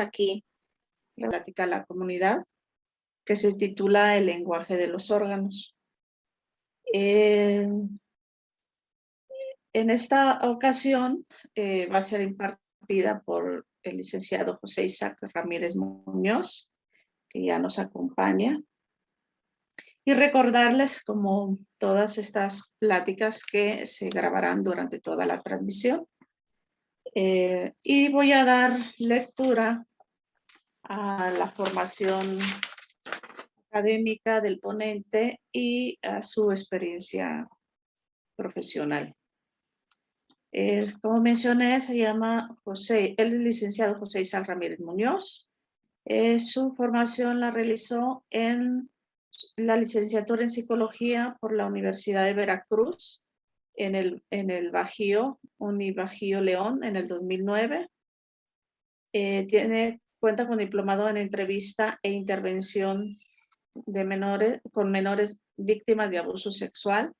aquí la plática a la comunidad que se titula El lenguaje de los órganos. En esta ocasión va a ser impartida por el licenciado José Isaac Ramírez Muñoz, que ya nos acompaña. Y recordarles, como todas estas pláticas, que se grabarán durante toda la transmisión. Y voy a dar lectura a la formación académica del ponente y a su experiencia profesional. Como mencioné, se llama el licenciado José Isaac Ramírez Muñoz. Su formación la realizó en la licenciatura en psicología por la Universidad de Veracruz, en el Bajío, Unibajío León, en el 2009. Cuenta con diplomado en entrevista e intervención con menores víctimas de abuso sexual.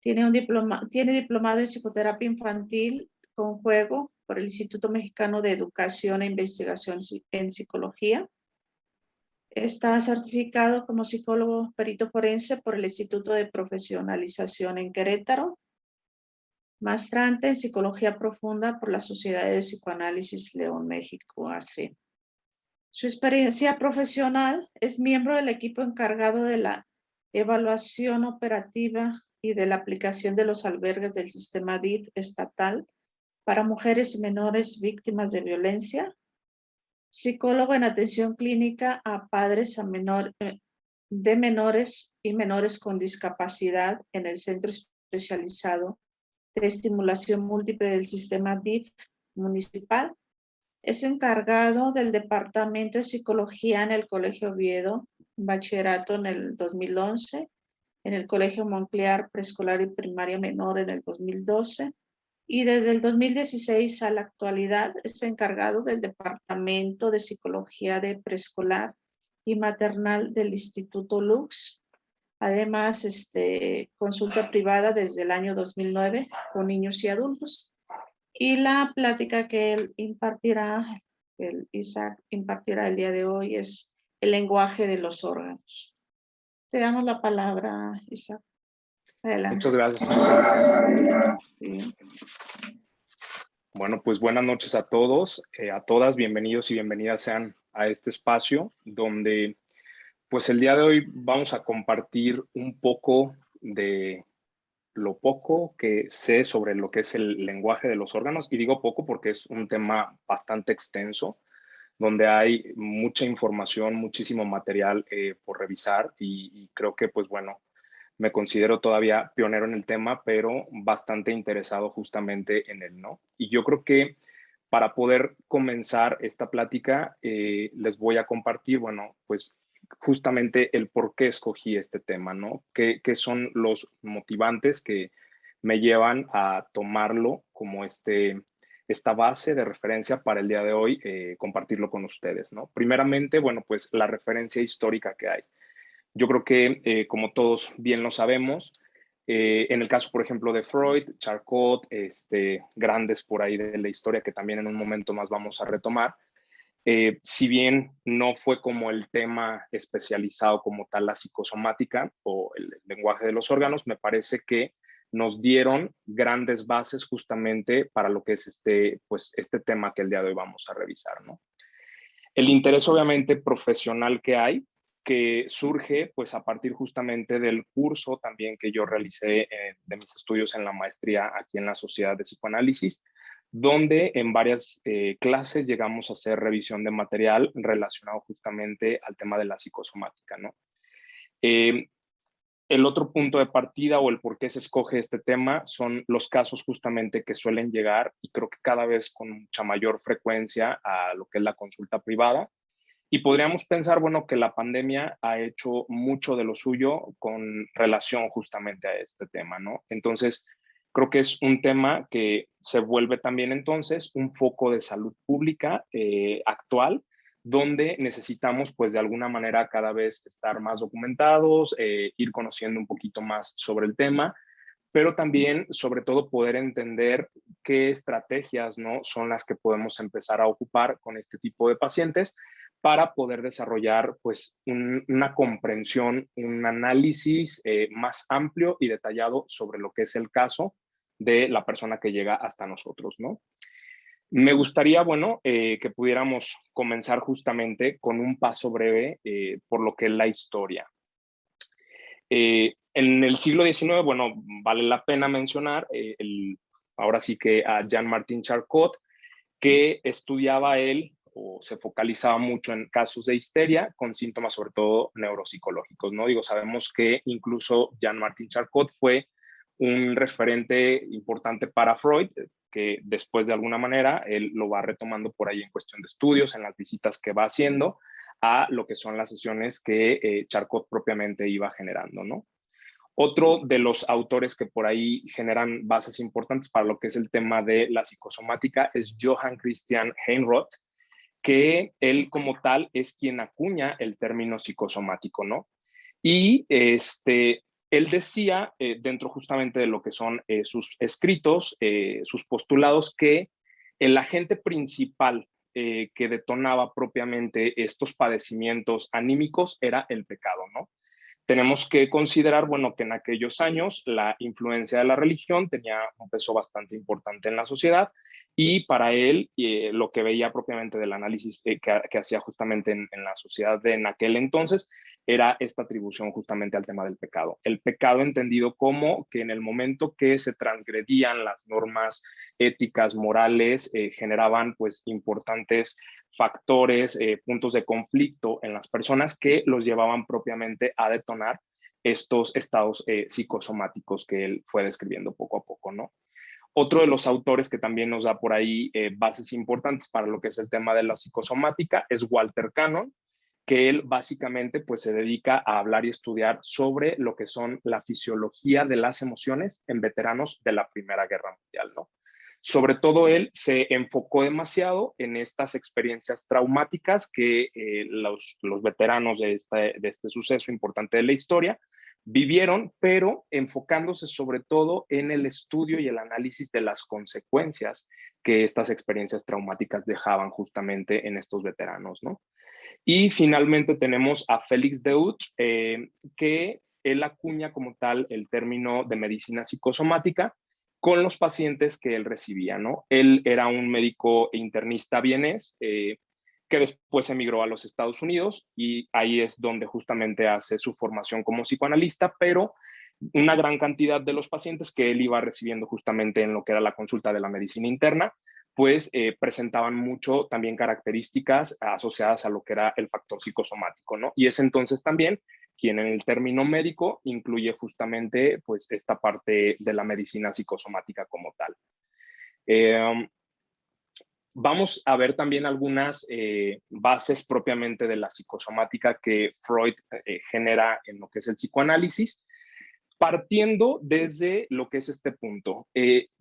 Tiene diplomado en psicoterapia infantil con juego por el Instituto Mexicano de Educación e Investigación en Psicología. Está certificado como psicólogo perito forense por el Instituto de Profesionalización en Querétaro. Maestrante en Psicología Profunda por la Sociedad de Psicoanálisis León, México, AC. Su experiencia profesional: es miembro del equipo encargado de la evaluación operativa y de la aplicación de los albergues del sistema DIF estatal para mujeres y menores víctimas de violencia. Psicólogo en atención clínica a padres de menores y menores con discapacidad en el Centro Especializado de Estimulación Múltiple del Sistema DIF Municipal. Es encargado del Departamento de Psicología en el Colegio Oviedo, bachillerato en el 2011, en el Colegio Monclear Preescolar y Primaria Menor en el 2012, y desde el 2016 a la actualidad es encargado del Departamento de Psicología de Preescolar y Maternal del Instituto Lux. Además, consulta privada desde el año 2009 con niños y adultos. Y la plática que él impartirá, Isaac impartirá el día de hoy, es el lenguaje de los órganos. Te damos la palabra, Isaac. Adelante. Muchas gracias. Sí. Bueno, pues buenas noches a todos, a todas, bienvenidos y bienvenidas sean a este espacio donde pues el día de hoy vamos a compartir un poco de lo poco que sé sobre lo que es el lenguaje de los órganos, y digo poco porque es un tema bastante extenso, donde hay mucha información, muchísimo material por revisar y creo que pues bueno, me considero todavía pionero en el tema, pero bastante interesado justamente en él, ¿no? Y yo creo que para poder comenzar esta plática, les voy a compartir, bueno, pues justamente el por qué escogí este tema, ¿no? ¿Qué son los motivantes que me llevan a tomarlo como esta base de referencia para el día de hoy, compartirlo con ustedes, ¿no? Primeramente, bueno, pues la referencia histórica que hay. Yo creo que, como todos bien lo sabemos, en el caso, por ejemplo, de Freud, Charcot, grandes por ahí de la historia que también en un momento más vamos a retomar, si bien no fue como el tema especializado como tal la psicosomática o el lenguaje de los órganos, me parece que nos dieron grandes bases justamente para lo que es este tema que el día de hoy vamos a revisar, ¿no? El interés obviamente profesional que hay, que surge pues a partir justamente del curso también que yo realicé de mis estudios en la maestría aquí en la Sociedad de Psicoanálisis, donde en varias clases llegamos a hacer revisión de material relacionado justamente al tema de la psicosomática, ¿no? El otro punto de partida o el por qué se escoge este tema son los casos justamente que suelen llegar, y creo que cada vez con mucha mayor frecuencia, a lo que es la consulta privada. Y podríamos pensar, bueno, que la pandemia ha hecho mucho de lo suyo con relación justamente a este tema, ¿no? Entonces, creo que es un tema que se vuelve también entonces un foco de salud pública actual, donde necesitamos pues de alguna manera cada vez estar más documentados, ir conociendo un poquito más sobre el tema, pero también, sobre todo, poder entender qué estrategias, ¿no?, son las que podemos empezar a ocupar con este tipo de pacientes para poder desarrollar pues una comprensión, un análisis más amplio y detallado sobre lo que es el caso de la persona que llega hasta nosotros, ¿no? Me gustaría, bueno, que pudiéramos comenzar justamente con un paso breve por lo que es la historia. En el siglo XIX, bueno, vale la pena mencionar ahora sí que a Jean-Martin Charcot, que estudiaba él o se focalizaba mucho en casos de histeria con síntomas sobre todo neuropsicológicos, ¿no? Digo, sabemos que incluso Jean-Martin Charcot fue un referente importante para Freud, que después de alguna manera él lo va retomando por ahí en cuestión de estudios, en las visitas que va haciendo a lo que son las sesiones que Charcot propiamente iba generando, ¿no? Otro de los autores que por ahí generan bases importantes para lo que es el tema de la psicosomática es Johann Christian Heinroth, que él como tal es quien acuña el término psicosomático, ¿no? Y él decía, dentro justamente de lo que son sus escritos, sus postulados, que el agente principal que detonaba propiamente estos padecimientos anímicos era el pecado, ¿no? Tenemos que considerar, bueno, que en aquellos años la influencia de la religión tenía un peso bastante importante en la sociedad y para él lo que veía propiamente del análisis que hacía justamente en la sociedad de en aquel entonces era esta atribución justamente al tema del pecado. El pecado entendido como que en el momento que se transgredían las normas éticas, morales, generaban pues importantes factores, puntos de conflicto en las personas que los llevaban propiamente a detonar estos estados psicosomáticos que él fue describiendo poco a poco, ¿no? Otro de los autores que también nos da por ahí bases importantes para lo que es el tema de la psicosomática es Walter Cannon, que él básicamente pues se dedica a hablar y estudiar sobre lo que son la fisiología de las emociones en veteranos de la Primera Guerra Mundial, ¿no? Sobre todo él se enfocó demasiado en estas experiencias traumáticas que los veteranos de este suceso importante de la historia vivieron, pero enfocándose sobre todo en el estudio y el análisis de las consecuencias que estas experiencias traumáticas dejaban justamente en estos veteranos, ¿no? Y finalmente tenemos a Félix Deutsch, que él acuña como tal el término de medicina psicosomática con los pacientes que él recibía, ¿no? Él era un médico internista vienés que después emigró a los Estados Unidos y ahí es donde justamente hace su formación como psicoanalista, pero una gran cantidad de los pacientes que él iba recibiendo justamente en lo que era la consulta de la medicina interna, pues presentaban mucho también características asociadas a lo que era el factor psicosomático, ¿no? Y es entonces también quien en el término médico incluye justamente pues esta parte de la medicina psicosomática como tal. Vamos a ver también algunas bases propiamente de la psicosomática que Freud genera en lo que es el psicoanálisis, partiendo desde lo que es este punto.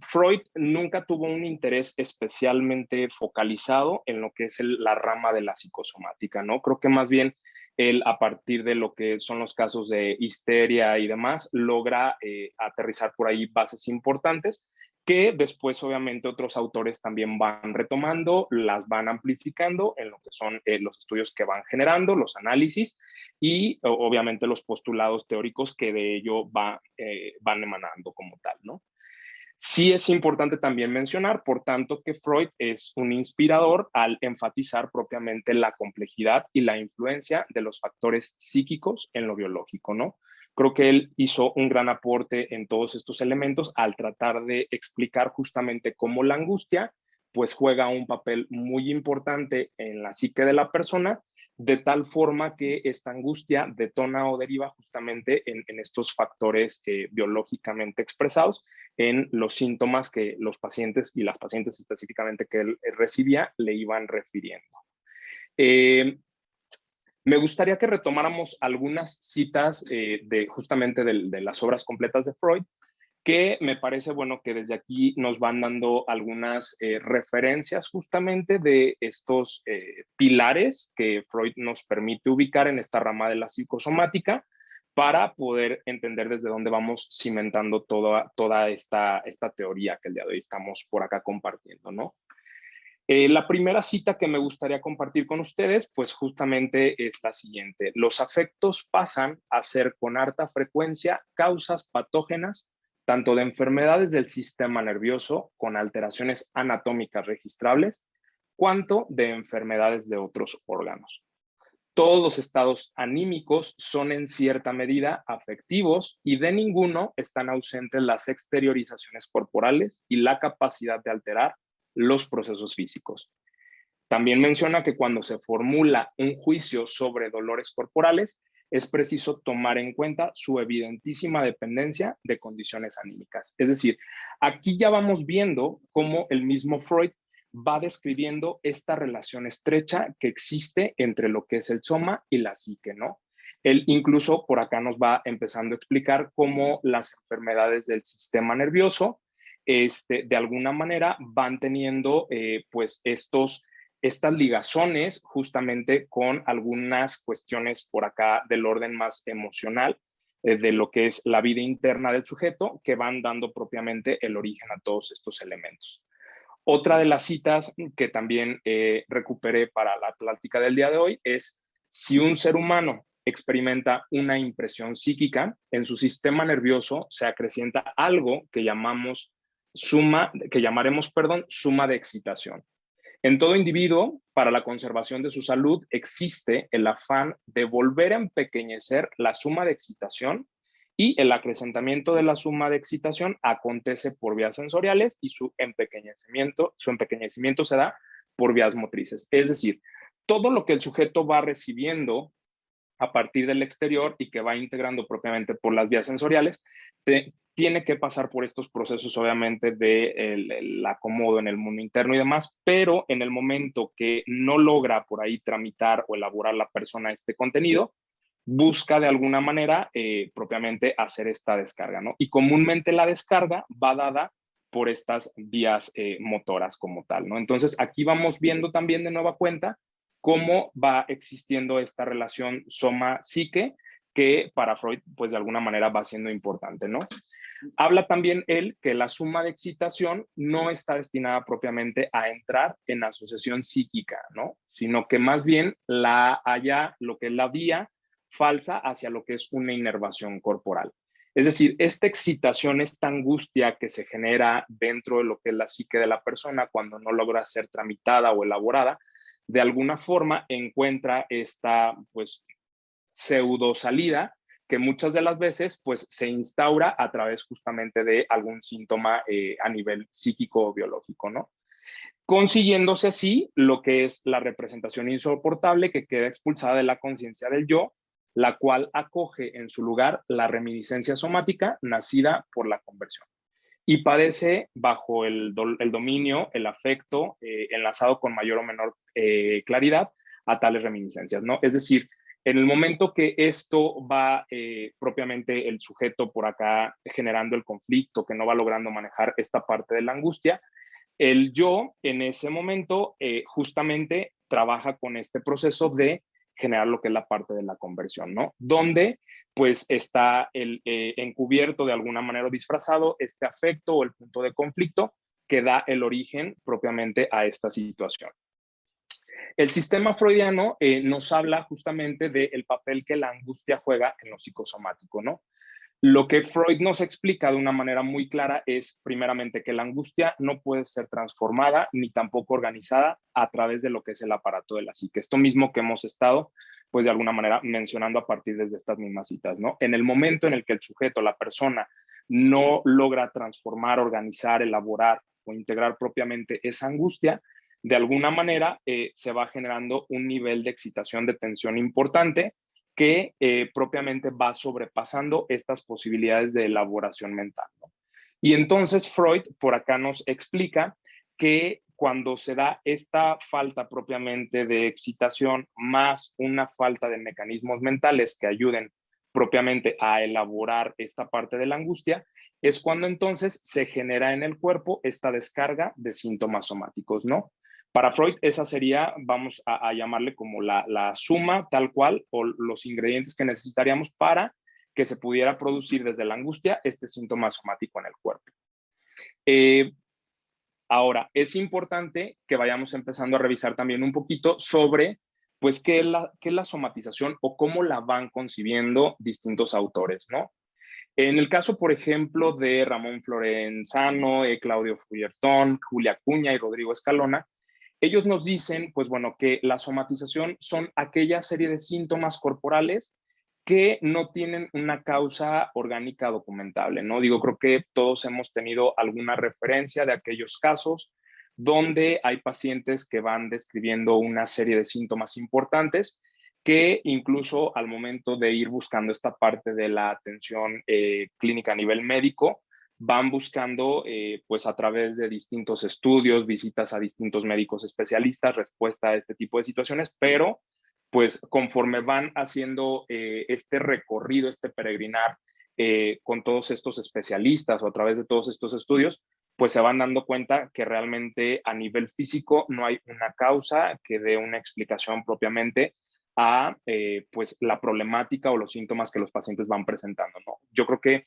Freud nunca tuvo un interés especialmente focalizado en lo que es la rama de la psicosomática, ¿no? Creo que más bien él, a partir de lo que son los casos de histeria y demás, logra aterrizar por ahí bases importantes que después obviamente otros autores también van retomando, las van amplificando en lo que son los estudios que van generando, los análisis y obviamente los postulados teóricos que de ello van emanando como tal, ¿no? Sí es importante también mencionar, por tanto, que Freud es un inspirador al enfatizar propiamente la complejidad y la influencia de los factores psíquicos en lo biológico, ¿no? Creo que él hizo un gran aporte en todos estos elementos al tratar de explicar justamente cómo la angustia pues juega un papel muy importante en la psique de la persona, de tal forma que esta angustia detona o deriva justamente en estos factores biológicamente expresados en los síntomas que los pacientes y las pacientes específicamente que él recibía le iban refiriendo. Me gustaría que retomáramos algunas citas justamente de las obras completas de Freud, que me parece bueno que desde aquí nos van dando algunas referencias justamente de estos pilares que Freud nos permite ubicar en esta rama de la psicosomática, para poder entender desde dónde vamos cimentando toda esta teoría que el día de hoy estamos por acá compartiendo, ¿no? La primera cita que me gustaría compartir con ustedes, pues justamente es la siguiente. Los afectos pasan a ser con harta frecuencia causas patógenas, tanto de enfermedades del sistema nervioso con alteraciones anatómicas registrables, cuanto de enfermedades de otros órganos. Todos los estados anímicos son en cierta medida afectivos y de ninguno están ausentes las exteriorizaciones corporales y la capacidad de alterar los procesos físicos. También menciona que cuando se formula un juicio sobre dolores corporales, es preciso tomar en cuenta su evidentísima dependencia de condiciones anímicas. Es decir, aquí ya vamos viendo cómo el mismo Freud va describiendo esta relación estrecha que existe entre lo que es el soma y la psique, ¿no? Él incluso por acá nos va empezando a explicar cómo las enfermedades del sistema nervioso, de alguna manera van teniendo pues estas ligazones justamente con algunas cuestiones por acá del orden más emocional, de lo que es la vida interna del sujeto, que van dando propiamente el origen a todos estos elementos. Otra de las citas que también recuperé para la plática del día de hoy es: si un ser humano experimenta una impresión psíquica, en su sistema nervioso se acrecienta algo que llamaremos suma de excitación. En todo individuo, para la conservación de su salud, existe el afán de volver a empequeñecer la suma de excitación, y el acrecentamiento de la suma de excitación acontece por vías sensoriales y su empequeñecimiento se da por vías motrices. Es decir, todo lo que el sujeto va recibiendo a partir del exterior y que va integrando propiamente por las vías sensoriales, tiene que pasar por estos procesos, obviamente, del acomodo en el mundo interno y demás, pero en el momento que no logra por ahí tramitar o elaborar la persona este contenido, busca de alguna manera propiamente hacer esta descarga, ¿no? Y comúnmente la descarga va dada por estas vías motoras como tal, ¿no? Entonces, aquí vamos viendo también de nueva cuenta cómo va existiendo esta relación soma-psique, que para Freud, pues de alguna manera va siendo importante, ¿no? Habla también él que la suma de excitación no está destinada propiamente a entrar en asociación psíquica, ¿no? Sino que más bien haya lo que es la vía falsa hacia lo que es una inervación corporal. Es decir, esta excitación, esta angustia que se genera dentro de lo que es la psique de la persona cuando no logra ser tramitada o elaborada, de alguna forma encuentra esta pues pseudo salida que muchas de las veces pues se instaura a través justamente de algún síntoma a nivel psíquico o biológico, ¿no? Consiguiéndose así lo que es la representación insoportable que queda expulsada de la conciencia del yo, la cual acoge en su lugar la reminiscencia somática nacida por la conversión y padece bajo el dominio, el afecto, enlazado con mayor o menor claridad a tales reminiscencias, ¿no? Es decir, en el momento que esto va propiamente el sujeto por acá generando el conflicto, que no va logrando manejar esta parte de la angustia, el yo en ese momento justamente trabaja con este proceso de generar lo que es la parte de la conversión, ¿no? Donde pues está encubierto de alguna manera o disfrazado este afecto o el punto de conflicto que da el origen propiamente a esta situación. El sistema freudiano nos habla justamente del papel que la angustia juega en lo psicosomático, ¿no? Lo que Freud nos explica de una manera muy clara es, primeramente, que la angustia no puede ser transformada ni tampoco organizada a través de lo que es el aparato de la psique. Esto mismo que hemos estado, pues de alguna manera, mencionando a partir de estas mismas citas, ¿no? En el momento en el que el sujeto, la persona, no logra transformar, organizar, elaborar o integrar propiamente esa angustia, de alguna manera se va generando un nivel de excitación, de tensión importante, que propiamente va sobrepasando estas posibilidades de elaboración mental, ¿no? Y entonces Freud por acá nos explica que cuando se da esta falta propiamente de excitación más una falta de mecanismos mentales que ayuden propiamente a elaborar esta parte de la angustia, es cuando entonces se genera en el cuerpo esta descarga de síntomas somáticos, ¿no? Para Freud, esa sería, vamos a llamarle como la suma tal cual, o los ingredientes que necesitaríamos para que se pudiera producir desde la angustia este síntoma somático en el cuerpo. Ahora, es importante que vayamos empezando a revisar también un poquito sobre, pues, qué es la somatización o cómo la van concibiendo distintos autores, ¿no? En el caso, por ejemplo, de Ramón Florenzano, Claudio Fullerton, Julia Acuña y Rodrigo Escalona, ellos nos dicen, pues bueno, que la somatización son aquella serie de síntomas corporales que no tienen una causa orgánica documentable, ¿no? Digo, creo que todos hemos tenido alguna referencia de aquellos casos donde hay pacientes que van describiendo una serie de síntomas importantes que incluso al momento de ir buscando esta parte de la atención clínica a nivel médico, van buscando, pues a través de distintos estudios, visitas a distintos médicos especialistas, respuesta a este tipo de situaciones, pero pues conforme van haciendo este recorrido, este peregrinar con todos estos especialistas o a través de todos estos estudios, pues se van dando cuenta que realmente a nivel físico no hay una causa que dé una explicación propiamente a pues la problemática o los síntomas que los pacientes van presentando, ¿no? Yo creo que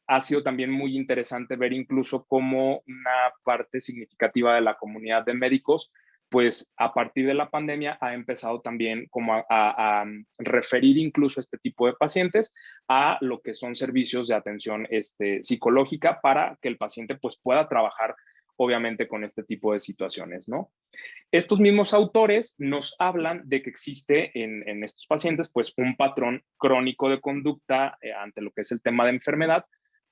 ha sido también muy interesante ver incluso cómo una parte significativa de la comunidad de médicos, pues a partir de la pandemia ha empezado también como a referir incluso este tipo de pacientes a lo que son servicios de atención psicológica para que el paciente pues pueda trabajar obviamente con este tipo de situaciones, ¿no? Estos mismos autores nos hablan de que existe en estos pacientes pues un patrón crónico de conducta ante lo que es el tema de enfermedad,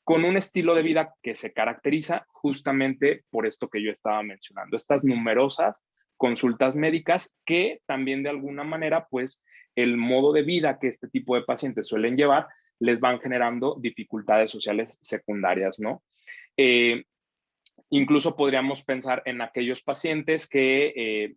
con un estilo de vida que se caracteriza justamente por esto que yo estaba mencionando, estas numerosas consultas médicas que también de alguna manera pues el modo de vida que este tipo de pacientes suelen llevar les van generando dificultades sociales secundarias, ¿no? Incluso podríamos pensar en aquellos pacientes que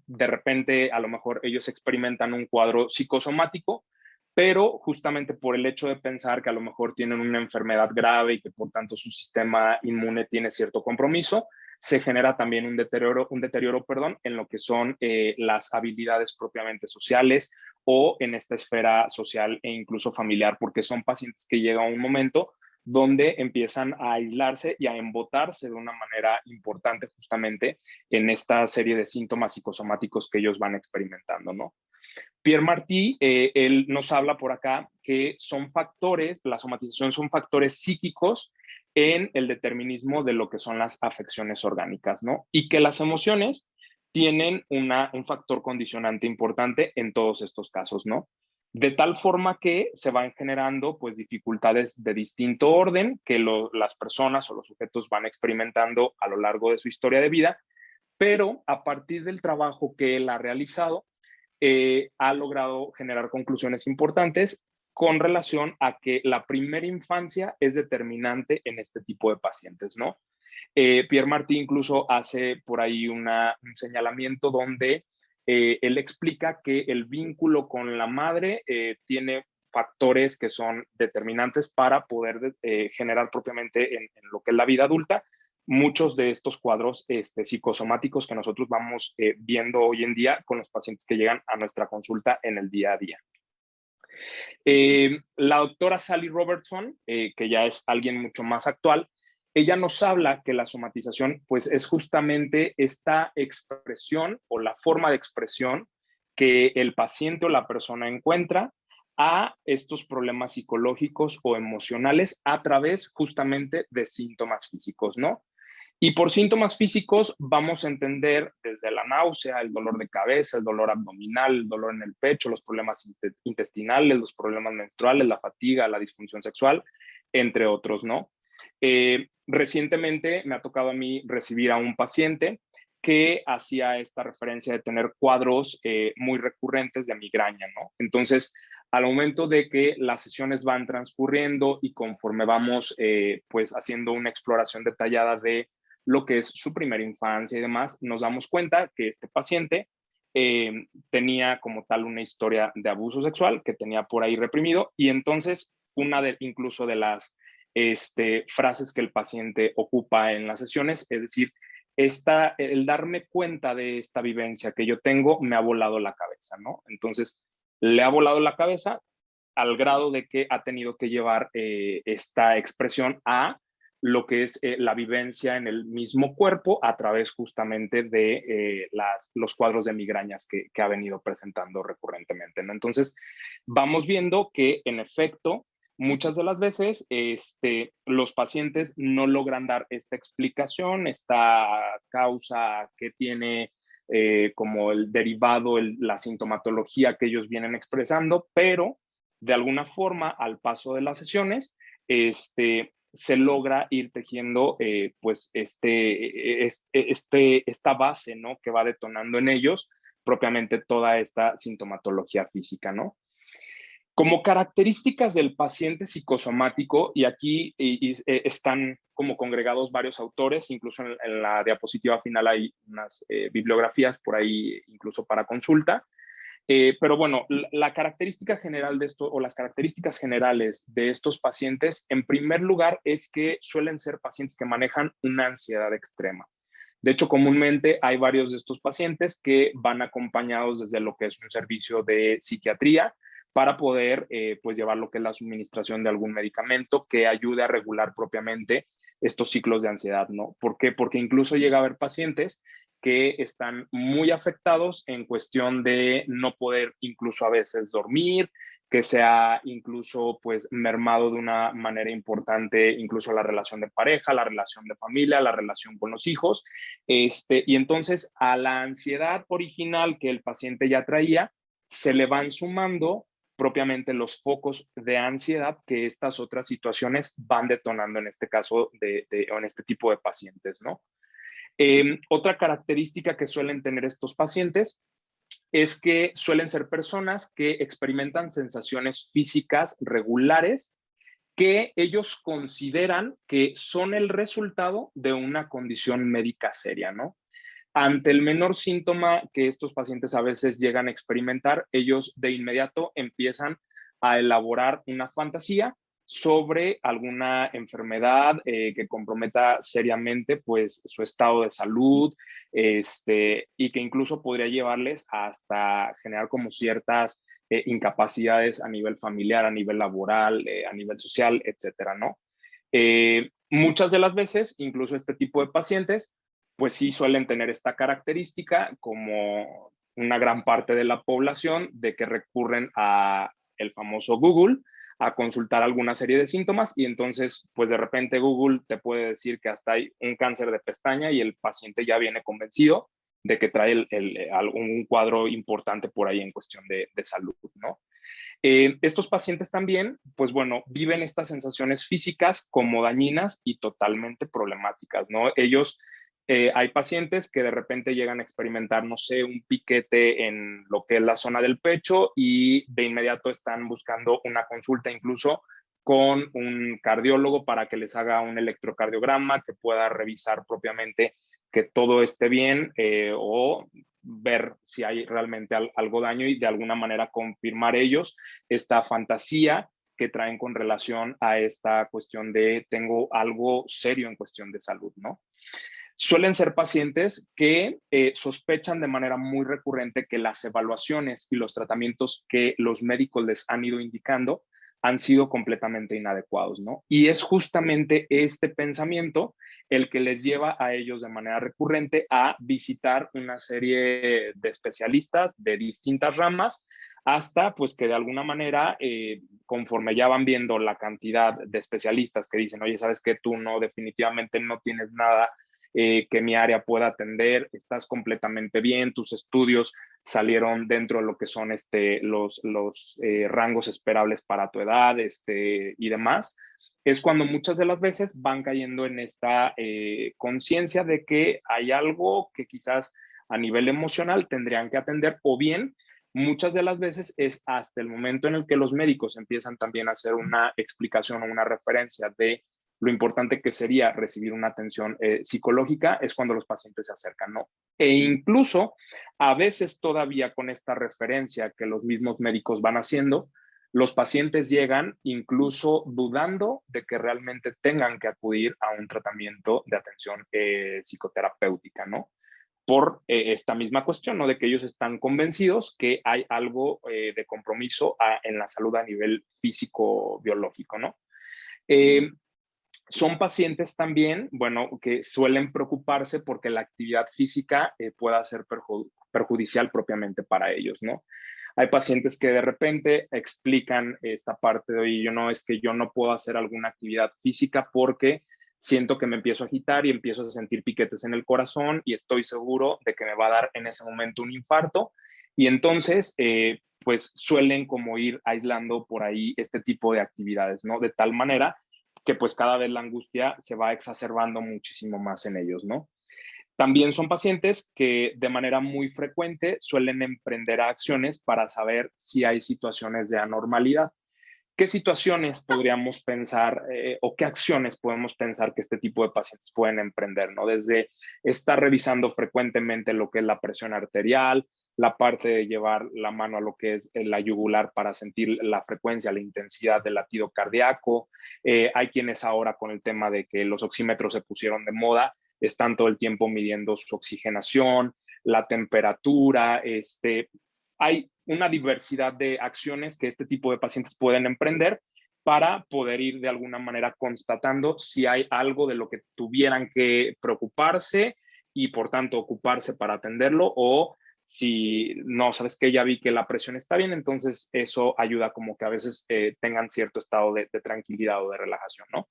de repente a lo mejor ellos experimentan un cuadro psicosomático, pero justamente por el hecho de pensar que a lo mejor tienen una enfermedad grave y que por tanto su sistema inmune tiene cierto compromiso, se genera también un deterioro, perdón, en lo que son las habilidades propiamente sociales o en esta esfera social e incluso familiar, porque son pacientes que llega un momento donde empiezan a aislarse y a embotarse de una manera importante justamente en esta serie de síntomas psicosomáticos que ellos van experimentando, ¿no? Pierre Martí, él nos habla por acá que son factores, la somatización son factores psíquicos en el determinismo de lo que son las afecciones orgánicas, ¿no? Y que las emociones tienen un factor condicionante importante en todos estos casos, ¿no? De tal forma que se van generando pues dificultades de distinto orden que las personas o los sujetos van experimentando a lo largo de su historia de vida, pero a partir del trabajo que él ha realizado, ha logrado generar conclusiones importantes con relación a que la primera infancia es determinante en este tipo de pacientes, ¿no? Pierre Martí incluso hace por ahí un señalamiento donde él explica que el vínculo con la madre tiene factores que son determinantes para poder generar propiamente en lo que es la vida adulta muchos de estos cuadros psicosomáticos que nosotros vamos viendo hoy en día con los pacientes que llegan a nuestra consulta en el día a día. La doctora Sally Robertson, que ya es alguien mucho más actual, ella nos habla que la somatización pues es justamente esta expresión o la forma de expresión que el paciente o la persona encuentra a estos problemas psicológicos o emocionales a través justamente de síntomas físicos, ¿no? Y por síntomas físicos vamos a entender desde la náusea, el dolor de cabeza, el dolor abdominal, el dolor en el pecho, los problemas intestinales, los problemas menstruales, la fatiga, la disfunción sexual, entre otros, ¿no? Recientemente me ha tocado a mí recibir a un paciente que hacía esta referencia de tener cuadros muy recurrentes de migraña, ¿no? Entonces, al momento de que las sesiones van transcurriendo y conforme vamos pues haciendo una exploración detallada de lo que es su primera infancia y demás, nos damos cuenta que este paciente tenía como tal una historia de abuso sexual que tenía por ahí reprimido y entonces incluso de las frases que el paciente ocupa en las sesiones, es decir, el darme cuenta de esta vivencia que yo tengo me ha volado la cabeza, ¿no? Entonces, le ha volado la cabeza, al grado de que ha tenido que llevar esta expresión a lo que es la vivencia en el mismo cuerpo a través justamente de los cuadros de migrañas que ha venido presentando recurrentemente, ¿no? Entonces, vamos viendo que en efecto, muchas de las veces los pacientes no logran dar esta explicación, esta causa que tiene como el derivado, la sintomatología que ellos vienen expresando, pero de alguna forma al paso de las sesiones, se logra ir tejiendo pues esta base, ¿no? Que va detonando en ellos propiamente toda esta sintomatología física, ¿no? Como características del paciente psicosomático, y aquí están como congregados varios autores, incluso en la diapositiva final hay unas bibliografías por ahí incluso para consulta, pero bueno, la característica general de esto, o las características generales de estos pacientes, en primer lugar, es que suelen ser pacientes que manejan una ansiedad extrema. De hecho, comúnmente hay varios de estos pacientes que van acompañados desde lo que es un servicio de psiquiatría para poder pues llevar lo que es la suministración de algún medicamento que ayude a regular propiamente estos ciclos de ansiedad, ¿no? ¿Por qué? Porque incluso llega a haber pacientes que están muy afectados en cuestión de no poder incluso a veces dormir, que se ha incluso pues mermado de una manera importante incluso la relación de pareja, la relación de familia, la relación con los hijos, y entonces a la ansiedad original que el paciente ya traía, se le van sumando propiamente los focos de ansiedad que estas otras situaciones van detonando en este caso o en este tipo de pacientes, ¿no? Otra característica que suelen tener estos pacientes es que suelen ser personas que experimentan sensaciones físicas regulares que ellos consideran que son el resultado de una condición médica seria, ¿no? Ante el menor síntoma que estos pacientes a veces llegan a experimentar, ellos de inmediato empiezan a elaborar una fantasía sobre alguna enfermedad que comprometa seriamente pues su estado de salud, y que incluso podría llevarles hasta generar como ciertas incapacidades a nivel familiar, a nivel laboral, a nivel social, etcétera, ¿no? Muchas de las veces, incluso este tipo de pacientes, pues sí suelen tener esta característica como una gran parte de la población de que recurren a el famoso Google a consultar alguna serie de síntomas y entonces pues de repente Google te puede decir que hasta hay un cáncer de pestaña y el paciente ya viene convencido de que trae un cuadro importante por ahí en cuestión de salud, ¿no? Estos pacientes también, pues bueno, viven estas sensaciones físicas como dañinas y totalmente problemáticas, ¿no? Ellos, hay pacientes que de repente llegan a experimentar, no sé, un piquete en lo que es la zona del pecho y de inmediato están buscando una consulta incluso con un cardiólogo para que les haga un electrocardiograma, que pueda revisar propiamente que todo esté bien o ver si hay realmente algo daño y de alguna manera confirmar ellos esta fantasía que traen con relación a esta cuestión de tengo algo serio en cuestión de salud, ¿no? Suelen ser pacientes que sospechan de manera muy recurrente que las evaluaciones y los tratamientos que los médicos les han ido indicando han sido completamente inadecuados, ¿no? Y es justamente este pensamiento el que les lleva a ellos de manera recurrente a visitar una serie de especialistas de distintas ramas hasta pues que de alguna manera, conforme ya van viendo la cantidad de especialistas que dicen, oye, ¿sabes qué? Tú no, definitivamente no tienes nada que mi área pueda atender, estás completamente bien, tus estudios salieron dentro de lo que son los rangos esperables para tu edad y demás, es cuando muchas de las veces van cayendo en esta conciencia de que hay algo que quizás a nivel emocional tendrían que atender o bien muchas de las veces es hasta el momento en el que los médicos empiezan también a hacer una explicación o una referencia de lo importante que sería recibir una atención psicológica es cuando los pacientes se acercan, ¿no? E incluso a veces todavía con esta referencia que los mismos médicos van haciendo, los pacientes llegan incluso dudando de que realmente tengan que acudir a un tratamiento de atención psicoterapéutica, ¿no? por esta misma cuestión, ¿no? De que ellos están convencidos que hay algo de compromiso en la salud a nivel físico-biológico, ¿no? Son pacientes también, bueno, que suelen preocuparse porque la actividad física pueda ser perjudicial propiamente para ellos, ¿no? Hay pacientes que de repente explican esta parte de, oye, es que yo no puedo hacer alguna actividad física porque siento que me empiezo a agitar y empiezo a sentir piquetes en el corazón y estoy seguro de que me va a dar en ese momento un infarto. Y entonces, pues suelen como ir aislando por ahí este tipo de actividades, ¿no? De tal manera que pues cada vez la angustia se va exacerbando muchísimo más en ellos, ¿no? También son pacientes que de manera muy frecuente suelen emprender acciones para saber si hay situaciones de anormalidad. ¿Qué situaciones podríamos pensar o qué acciones podemos pensar que este tipo de pacientes pueden emprender, ¿no? Desde estar revisando frecuentemente lo que es la presión arterial, la parte de llevar la mano a lo que es la yugular para sentir la frecuencia, la intensidad del latido cardíaco. Hay quienes ahora con el tema de que los oxímetros se pusieron de moda, están todo el tiempo midiendo su oxigenación, la temperatura, hay una diversidad de acciones que este tipo de pacientes pueden emprender para poder ir de alguna manera constatando si hay algo de lo que tuvieran que preocuparse y por tanto ocuparse para atenderlo, o si no, sabes que ya vi que la presión está bien, entonces eso ayuda como que a veces tengan cierto estado de tranquilidad o de relajación, ¿no?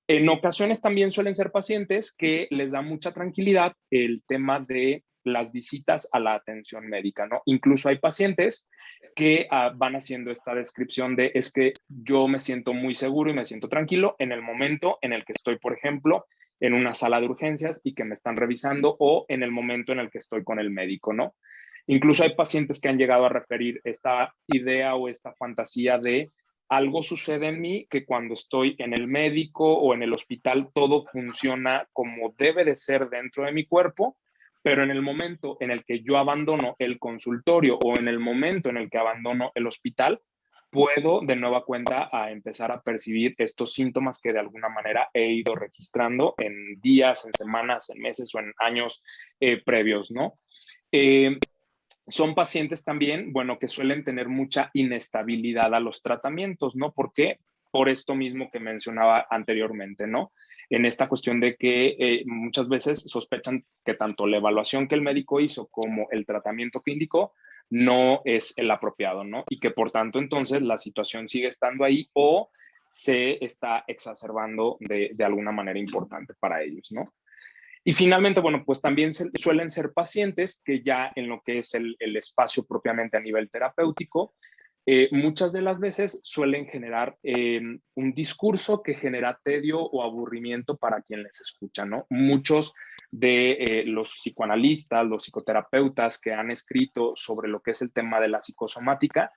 En ocasiones también suelen ser pacientes que les da mucha tranquilidad el tema de las visitas a la atención médica, ¿no? Incluso hay pacientes que van haciendo esta descripción de, es que yo me siento muy seguro y me siento tranquilo en el momento en el que estoy, por ejemplo, en una sala de urgencias y que me están revisando, o en el momento en el que estoy con el médico, ¿no? Incluso hay pacientes que han llegado a referir esta idea o esta fantasía de algo sucede en mí que cuando estoy en el médico o en el hospital todo funciona como debe de ser dentro de mi cuerpo, pero en el momento en el que yo abandono el consultorio o en el momento en el que abandono el hospital, puedo de nueva cuenta a empezar a percibir estos síntomas que de alguna manera he ido registrando en días, en semanas, en meses o en años previos, ¿no? Son pacientes también, bueno, que suelen tener mucha inestabilidad a los tratamientos, ¿no? ¿Por qué? Por esto mismo que mencionaba anteriormente, ¿no? En esta cuestión de que muchas veces sospechan que tanto la evaluación que el médico hizo como el tratamiento que indicó no es el apropiado, ¿no? Y que por tanto entonces la situación sigue estando ahí o se está exacerbando de alguna manera importante para ellos, ¿no? Y finalmente, bueno, pues también suelen ser pacientes que ya en lo que es el espacio propiamente a nivel terapéutico, muchas de las veces suelen generar un discurso que genera tedio o aburrimiento para quien les escucha, ¿no? Muchos de los psicoanalistas, los psicoterapeutas que han escrito sobre lo que es el tema de la psicosomática,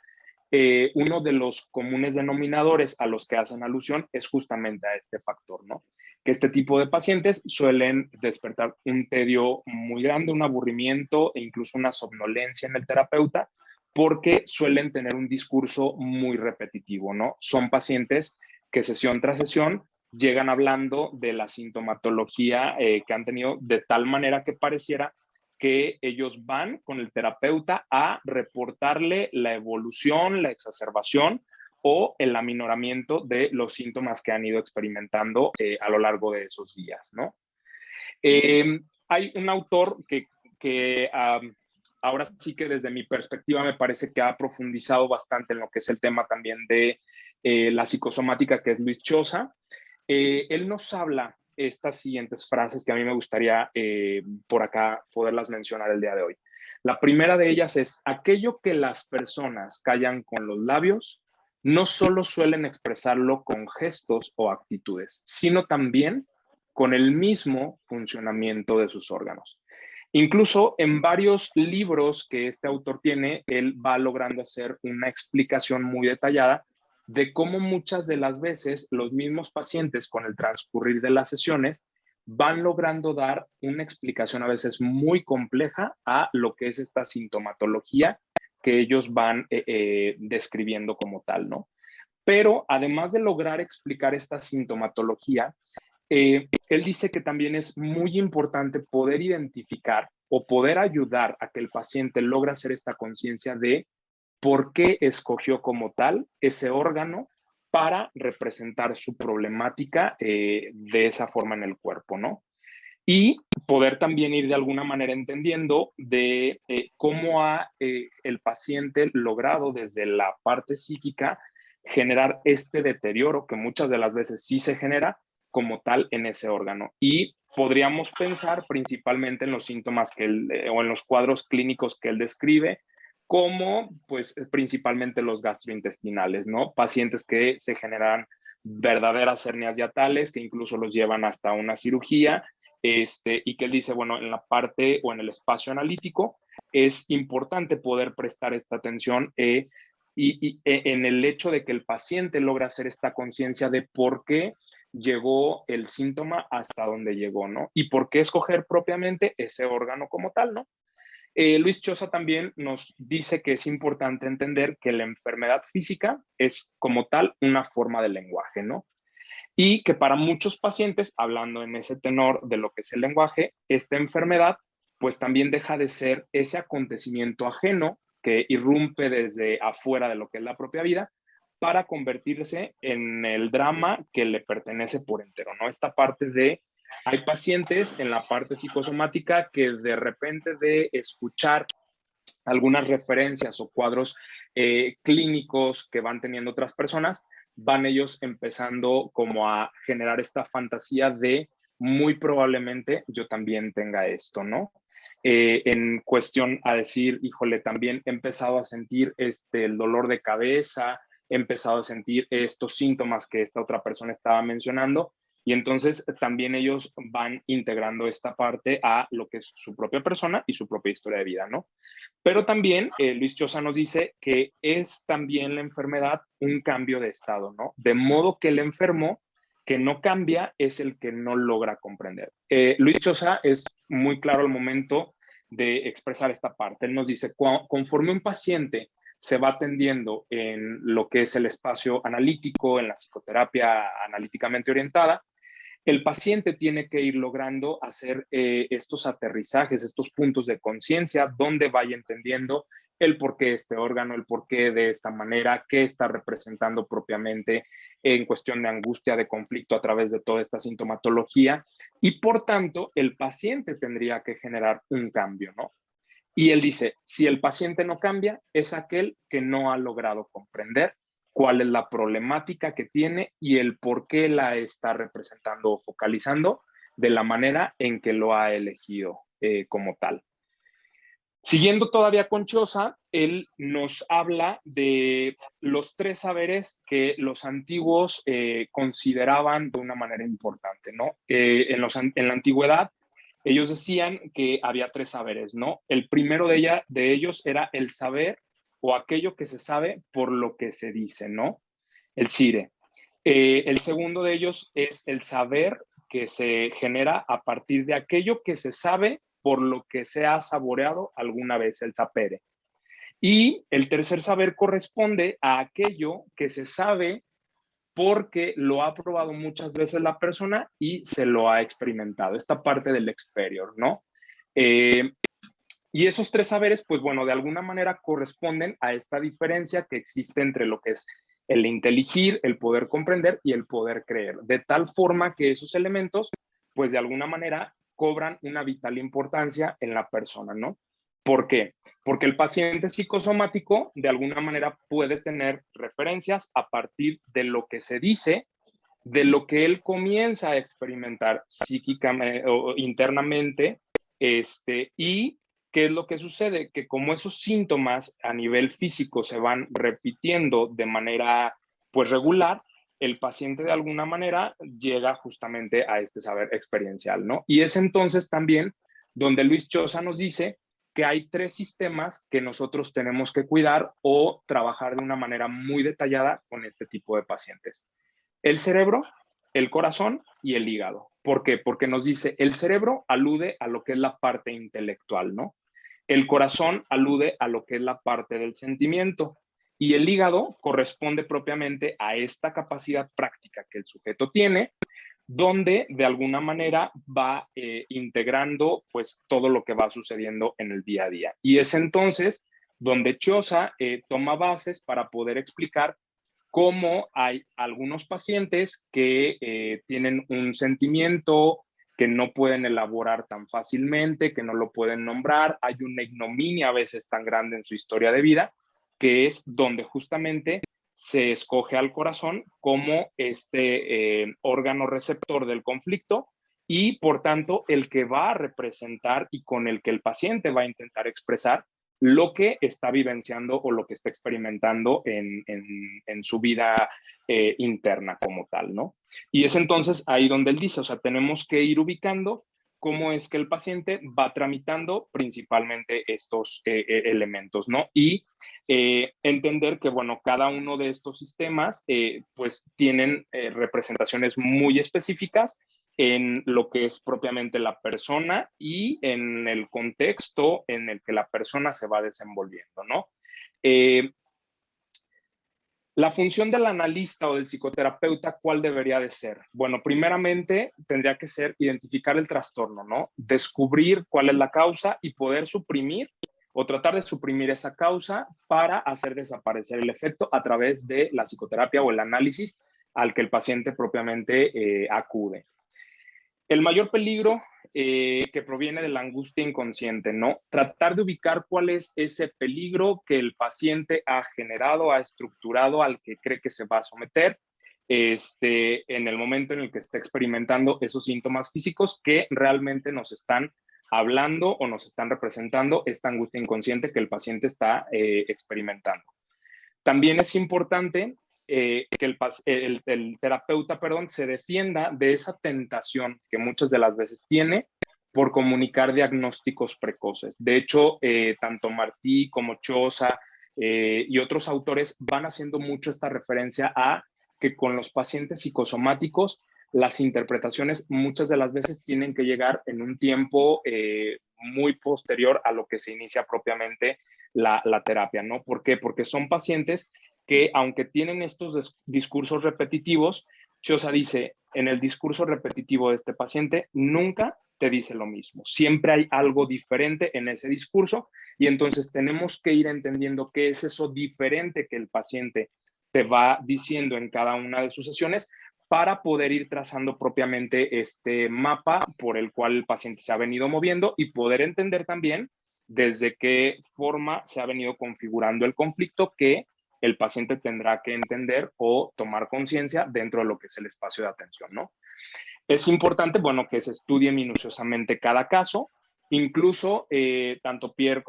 uno de los comunes denominadores a los que hacen alusión es justamente a este factor, ¿no? Que este tipo de pacientes suelen despertar un tedio muy grande, un aburrimiento e incluso una somnolencia en el terapeuta, porque suelen tener un discurso muy repetitivo, ¿no? Son pacientes que sesión tras sesión llegan hablando de la sintomatología que han tenido de tal manera que pareciera que ellos van con el terapeuta a reportarle la evolución, la exacerbación o el aminoramiento de los síntomas que han ido experimentando a lo largo de esos días, ¿no? Hay un autor que ahora sí que desde mi perspectiva me parece que ha profundizado bastante en lo que es el tema también de la psicosomática, que es Luis Chosa. Él nos habla estas siguientes frases que a mí me gustaría por acá poderlas mencionar el día de hoy. La primera de ellas es: aquello que las personas callan con los labios no solo suelen expresarlo con gestos o actitudes, sino también con el mismo funcionamiento de sus órganos. Incluso en varios libros que este autor tiene, él va logrando hacer una explicación muy detallada de cómo muchas de las veces los mismos pacientes con el transcurrir de las sesiones van logrando dar una explicación a veces muy compleja a lo que es esta sintomatología que ellos van describiendo como tal, ¿no? Pero además de lograr explicar esta sintomatología, él dice que también es muy importante poder identificar o poder ayudar a que el paciente logre hacer esta conciencia de por qué escogió como tal ese órgano para representar su problemática de esa forma en el cuerpo, ¿no? Y poder también ir de alguna manera entendiendo de cómo ha el paciente logrado desde la parte psíquica generar este deterioro que muchas de las veces sí se genera como tal en ese órgano. Y podríamos pensar principalmente en los síntomas que él, o en los cuadros clínicos que él describe, como pues principalmente los gastrointestinales, ¿no? Pacientes que se generan verdaderas hernias hiatales que incluso los llevan hasta una cirugía, y que él dice, bueno, en la parte o en el espacio analítico es importante poder prestar esta atención en el hecho de que el paciente logra hacer esta conciencia de por qué llegó el síntoma hasta donde llegó, ¿no? Y por qué escoger propiamente ese órgano como tal, ¿no? Luis Choza también nos dice que es importante entender que la enfermedad física es como tal una forma de lenguaje, ¿no? Y que para muchos pacientes, hablando en ese tenor de lo que es el lenguaje, esta enfermedad pues también deja de ser ese acontecimiento ajeno que irrumpe desde afuera de lo que es la propia vida para convertirse en el drama que le pertenece por entero, ¿no? Esta parte de, hay pacientes en la parte psicosomática que de repente de escuchar algunas referencias o cuadros clínicos que van teniendo otras personas, van ellos empezando como a generar esta fantasía de muy probablemente yo también tenga esto, ¿no? En cuestión a decir, híjole, también he empezado a sentir el dolor de cabeza, he empezado a sentir estos síntomas que esta otra persona estaba mencionando, y entonces también ellos van integrando esta parte a lo que es su propia persona y su propia historia de vida, ¿no? Pero también Luis Choza nos dice que es también la enfermedad un cambio de estado, ¿no? De modo que el enfermo que no cambia es el que no logra comprender. Luis Choza es muy claro al momento de expresar esta parte. Él nos dice, conforme un paciente se va atendiendo en lo que es el espacio analítico, en la psicoterapia analíticamente orientada, el paciente tiene que ir logrando hacer estos aterrizajes, estos puntos de conciencia, donde vaya entendiendo el por qué este órgano, el por qué de esta manera, qué está representando propiamente en cuestión de angustia, de conflicto a través de toda esta sintomatología. Y por tanto, el paciente tendría que generar un cambio, ¿no? Y él dice, si el paciente no cambia, es aquel que no ha logrado comprender cuál es la problemática que tiene y el por qué la está representando o focalizando de la manera en que lo ha elegido como tal. Siguiendo todavía con Choza, él nos habla de los tres saberes que los antiguos consideraban de una manera importante, ¿no? En la antigüedad, ellos decían que había tres saberes, ¿no? El primero de ellos era el saber o aquello que se sabe por lo que se dice, ¿no? El SIRE. El segundo de ellos es el saber que se genera a partir de aquello que se sabe por lo que se ha saboreado alguna vez, el sapere. Y el tercer saber corresponde a aquello que se sabe porque lo ha probado muchas veces la persona y se lo ha experimentado, esta parte del experior, ¿no? Y esos tres saberes, pues bueno, de alguna manera corresponden a esta diferencia que existe entre lo que es el inteligir, el poder comprender y el poder creer, de tal forma que esos elementos, pues de alguna manera cobran una vital importancia en la persona, ¿no? ¿Por qué? Porque el paciente psicosomático de alguna manera puede tener referencias a partir de lo que se dice, de lo que él comienza a experimentar psíquicamente o internamente, y ¿qué es lo que sucede? Que como esos síntomas a nivel físico se van repitiendo de manera pues regular, el paciente de alguna manera llega justamente a este saber experiencial, ¿no? Y es entonces también donde Luis Choza nos dice que hay tres sistemas que nosotros tenemos que cuidar o trabajar de una manera muy detallada con este tipo de pacientes. El cerebro, el corazón y el hígado. ¿Por qué? Porque nos dice, el cerebro alude a lo que es la parte intelectual, ¿no? El corazón alude a lo que es la parte del sentimiento y el hígado corresponde propiamente a esta capacidad práctica que el sujeto tiene donde de alguna manera va integrando pues todo lo que va sucediendo en el día a día. Y es entonces donde Choza toma bases para poder explicar cómo hay algunos pacientes que tienen un sentimiento que no pueden elaborar tan fácilmente, que no lo pueden nombrar, hay una ignominia a veces tan grande en su historia de vida, que es donde justamente se escoge al corazón como este órgano receptor del conflicto y por tanto el que va a representar y con el que el paciente va a intentar expresar lo que está vivenciando o lo que está experimentando en su vida interna como tal, ¿no? Y es entonces ahí donde él dice, o sea, tenemos que ir ubicando cómo es que el paciente va tramitando principalmente estos elementos, ¿no? Y entender que, bueno, cada uno de estos sistemas, pues tienen representaciones muy específicas en lo que es propiamente la persona y en el contexto en el que la persona se va desenvolviendo, ¿no? La función del analista o del psicoterapeuta, ¿cuál debería de ser? Bueno, primeramente tendría que ser identificar el trastorno, ¿no? Descubrir cuál es la causa y poder suprimir o tratar de suprimir esa causa para hacer desaparecer el efecto a través de la psicoterapia o el análisis al que el paciente propiamente acude. El mayor peligro que proviene de la angustia inconsciente, ¿no? Tratar de ubicar cuál es ese peligro que el paciente ha generado, ha estructurado, al que cree que se va a someter, en el momento en el que está experimentando esos síntomas físicos que realmente nos están hablando o nos están representando esta angustia inconsciente que el paciente está experimentando. También es importante que el terapeuta, perdón, se defienda de esa tentación que muchas de las veces tiene por comunicar diagnósticos precoces. De hecho, tanto Martí como Choza y otros autores van haciendo mucho esta referencia a que con los pacientes psicosomáticos las interpretaciones muchas de las veces tienen que llegar en un tiempo muy posterior a lo que se inicia propiamente la terapia, ¿no? ¿Por qué? Porque son pacientes que, aunque tienen estos discursos repetitivos, Choza dice, en el discurso repetitivo de este paciente nunca te dice lo mismo. Siempre hay algo diferente en ese discurso y entonces tenemos que ir entendiendo qué es eso diferente que el paciente te va diciendo en cada una de sus sesiones para poder ir trazando propiamente este mapa por el cual el paciente se ha venido moviendo y poder entender también desde qué forma se ha venido configurando el conflicto que el paciente tendrá que entender o tomar conciencia dentro de lo que es el espacio de atención, ¿no? Es importante, bueno, que se estudie minuciosamente cada caso, incluso tanto Pierre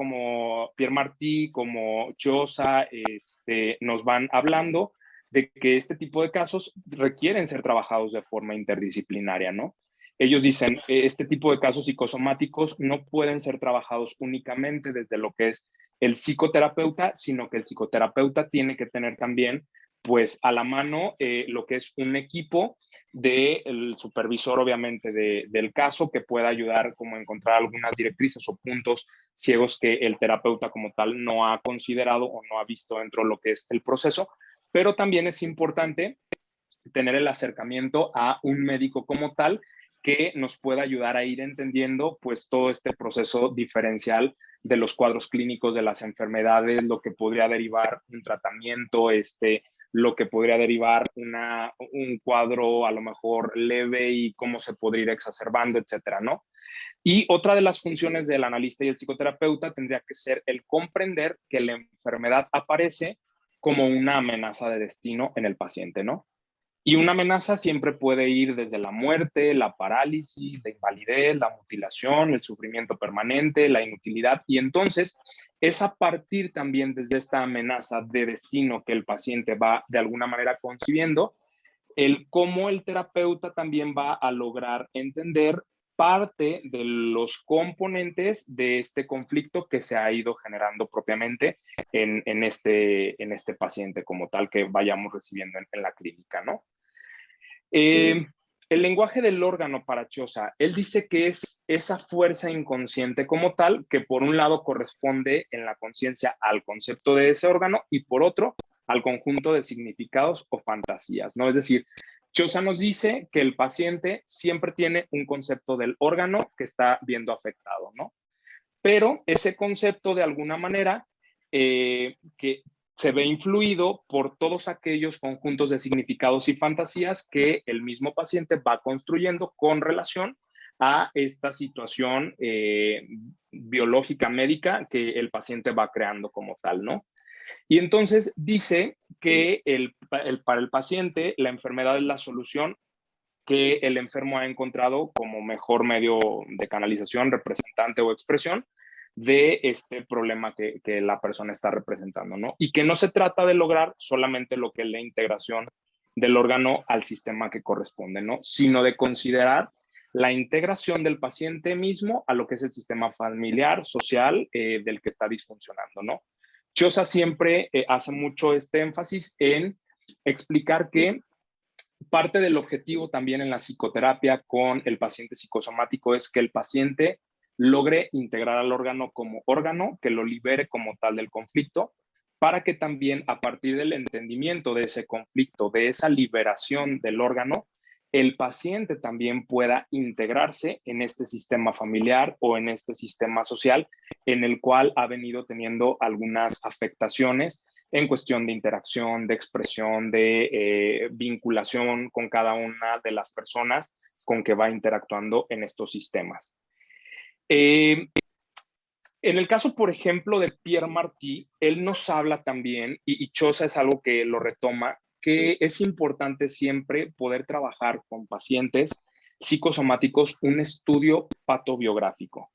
Martí como Choza nos van hablando de que este tipo de casos requieren ser trabajados de forma interdisciplinaria, ¿no? Ellos dicen, este tipo de casos psicosomáticos no pueden ser trabajados únicamente desde lo que es el psicoterapeuta, sino que el psicoterapeuta tiene que tener también, pues, a la mano lo que es un equipo del supervisor, obviamente, del caso, que pueda ayudar como a encontrar algunas directrices o puntos ciegos que el terapeuta como tal no ha considerado o no ha visto dentro de lo que es el proceso. Pero también es importante tener el acercamiento a un médico como tal que nos pueda ayudar a ir entendiendo pues todo este proceso diferencial de los cuadros clínicos de las enfermedades, lo que podría derivar un tratamiento, lo que podría derivar un cuadro a lo mejor leve y cómo se podría ir exacerbando, etcétera, ¿no? Y otra de las funciones del analista y el psicoterapeuta tendría que ser el comprender que la enfermedad aparece como una amenaza de destino en el paciente, ¿no? Y una amenaza siempre puede ir desde la muerte, la parálisis, la invalidez, la mutilación, el sufrimiento permanente, la inutilidad. Y entonces es a partir también desde esta amenaza de destino que el paciente va de alguna manera concibiendo, el cómo el terapeuta también va a lograr entender parte de los componentes de este conflicto que se ha ido generando propiamente en este paciente como tal que vayamos recibiendo en la clínica, ¿no? Sí. El lenguaje del órgano para Choza, él dice que es esa fuerza inconsciente como tal, que por un lado corresponde en la conciencia al concepto de ese órgano y por otro al conjunto de significados o fantasías, ¿no? Es decir, Chosa nos dice que el paciente siempre tiene un concepto del órgano que está viendo afectado, ¿no? Pero ese concepto de alguna manera que se ve influido por todos aquellos conjuntos de significados y fantasías que el mismo paciente va construyendo con relación a esta situación biológica médica que el paciente va creando como tal, ¿no? Y entonces dice que para el paciente la enfermedad es la solución que el enfermo ha encontrado como mejor medio de canalización, representante o expresión de este problema que la persona está representando, ¿no? Y que no se trata de lograr solamente lo que es la integración del órgano al sistema que corresponde, ¿no? Sino de considerar la integración del paciente mismo a lo que es el sistema familiar, social, del que está disfuncionando, ¿no? Chosa siempre hace mucho este énfasis en explicar que parte del objetivo también en la psicoterapia con el paciente psicosomático es que el paciente logre integrar al órgano como órgano, que lo libere como tal del conflicto, para que también a partir del entendimiento de ese conflicto, de esa liberación del órgano, el paciente también pueda integrarse en este sistema familiar o en este sistema social en el cual ha venido teniendo algunas afectaciones en cuestión de interacción, de expresión, de vinculación con cada una de las personas con que va interactuando en estos sistemas. En el caso, por ejemplo, de Pierre Martí, él nos habla también, y Chosa es algo que lo retoma, que es importante siempre poder trabajar con pacientes psicosomáticos un estudio patobiográfico.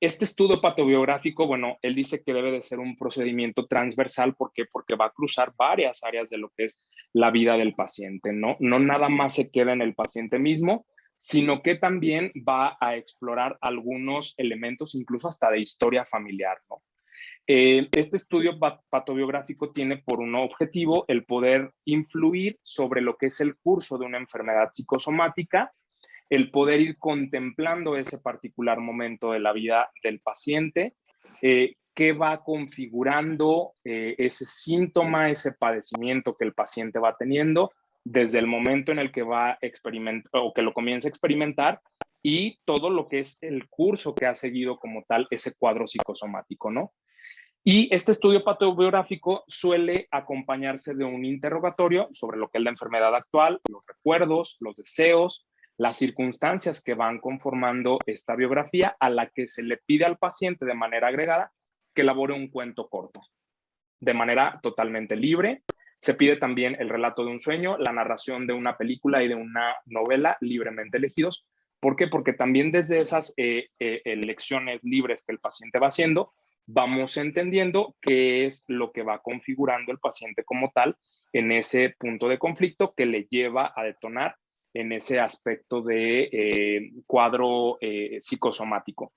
Este estudio patobiográfico, bueno, él dice que debe de ser un procedimiento transversal. ¿Por qué? Porque va a cruzar varias áreas de lo que es la vida del paciente, ¿no? No nada más se queda en el paciente mismo, sino que también va a explorar algunos elementos, incluso hasta de historia familiar, ¿no? Este estudio patobiográfico tiene por un objetivo el poder influir sobre lo que es el curso de una enfermedad psicosomática, el poder ir contemplando ese particular momento de la vida del paciente, qué va configurando ese síntoma, ese padecimiento que el paciente va teniendo desde el momento en el que va a experimentar o que lo comienza a experimentar y todo lo que es el curso que ha seguido como tal ese cuadro psicosomático, ¿no? Y este estudio patobiográfico suele acompañarse de un interrogatorio sobre lo que es la enfermedad actual, los recuerdos, los deseos, las circunstancias que van conformando esta biografía, a la que se le pide al paciente de manera agregada que elabore un cuento corto, de manera totalmente libre. Se pide también el relato de un sueño, la narración de una película y de una novela libremente elegidos. ¿Por qué? Porque también desde esas elecciones libres que el paciente va haciendo, vamos entendiendo qué es lo que va configurando el paciente como tal en ese punto de conflicto que le lleva a detonar en ese aspecto de cuadro psicosomático.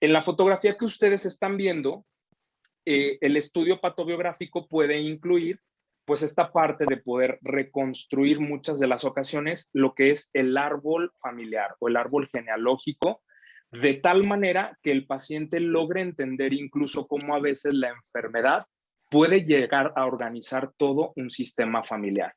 En la fotografía que ustedes están viendo, el estudio patobiográfico puede incluir pues esta parte de poder reconstruir muchas de las ocasiones lo que es el árbol familiar o el árbol genealógico, de tal manera que el paciente logre entender incluso cómo a veces la enfermedad puede llegar a organizar todo un sistema familiar.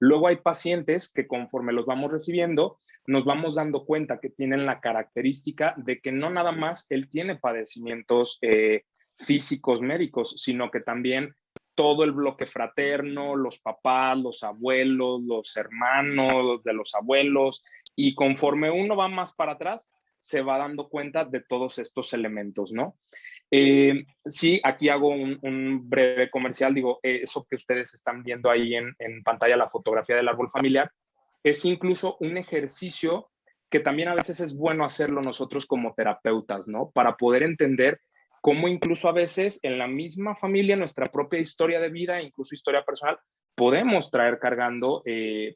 Luego hay pacientes que conforme los vamos recibiendo, nos vamos dando cuenta que tienen la característica de que no nada más él tiene padecimientos físicos médicos, sino que también todo el bloque fraterno, los papás, los abuelos, los hermanos de los abuelos, y conforme uno va más para atrás, se va dando cuenta de todos estos elementos, ¿no? Sí, aquí hago un breve comercial, digo, eso que ustedes están viendo ahí en pantalla, la fotografía del árbol familiar, es incluso un ejercicio que también a veces es bueno hacerlo nosotros como terapeutas, ¿no? Para poder entender cómo incluso a veces en la misma familia, nuestra propia historia de vida, incluso historia personal, podemos traer cargando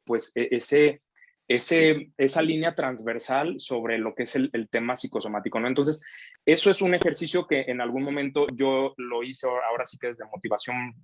pues esa línea transversal sobre lo que es el tema psicosomático, ¿no? Entonces, eso es un ejercicio que en algún momento yo lo hice, ahora sí que desde motivación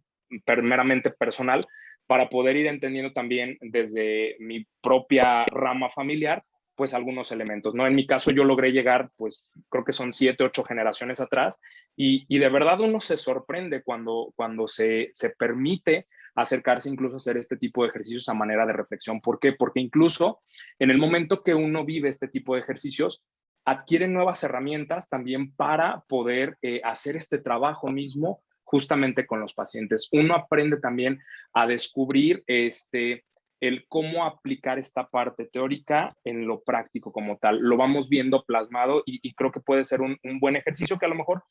meramente personal, para poder ir entendiendo también desde mi propia rama familiar, pues algunos elementos, ¿no? En mi caso yo logré llegar, pues creo que son 7, 8 generaciones atrás, y de verdad uno se sorprende cuando se permite acercarse incluso a hacer este tipo de ejercicios a manera de reflexión. ¿Por qué? Porque incluso en el momento que uno vive este tipo de ejercicios, adquieren nuevas herramientas también para poder hacer este trabajo mismo justamente con los pacientes. Uno aprende también a descubrir el cómo aplicar esta parte teórica en lo práctico como tal. Lo vamos viendo plasmado y creo que puede ser un buen ejercicio que a lo mejor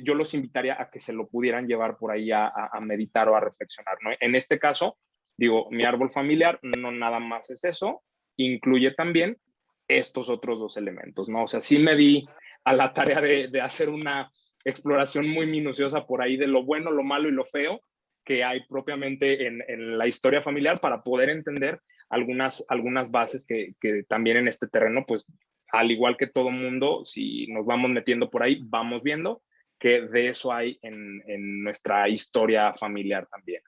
yo los invitaría a que se lo pudieran llevar por ahí a meditar o a reflexionar, ¿no? En este caso, digo, mi árbol familiar no nada más es eso, incluye también estos otros dos elementos, ¿no? O sea, sí me di a la tarea de hacer una exploración muy minuciosa por ahí de lo bueno, lo malo y lo feo que hay propiamente en la historia familiar para poder entender algunas bases que también en este terreno, pues al igual que todo mundo, si nos vamos metiendo por ahí, vamos viendo que de eso hay en nuestra historia familiar también.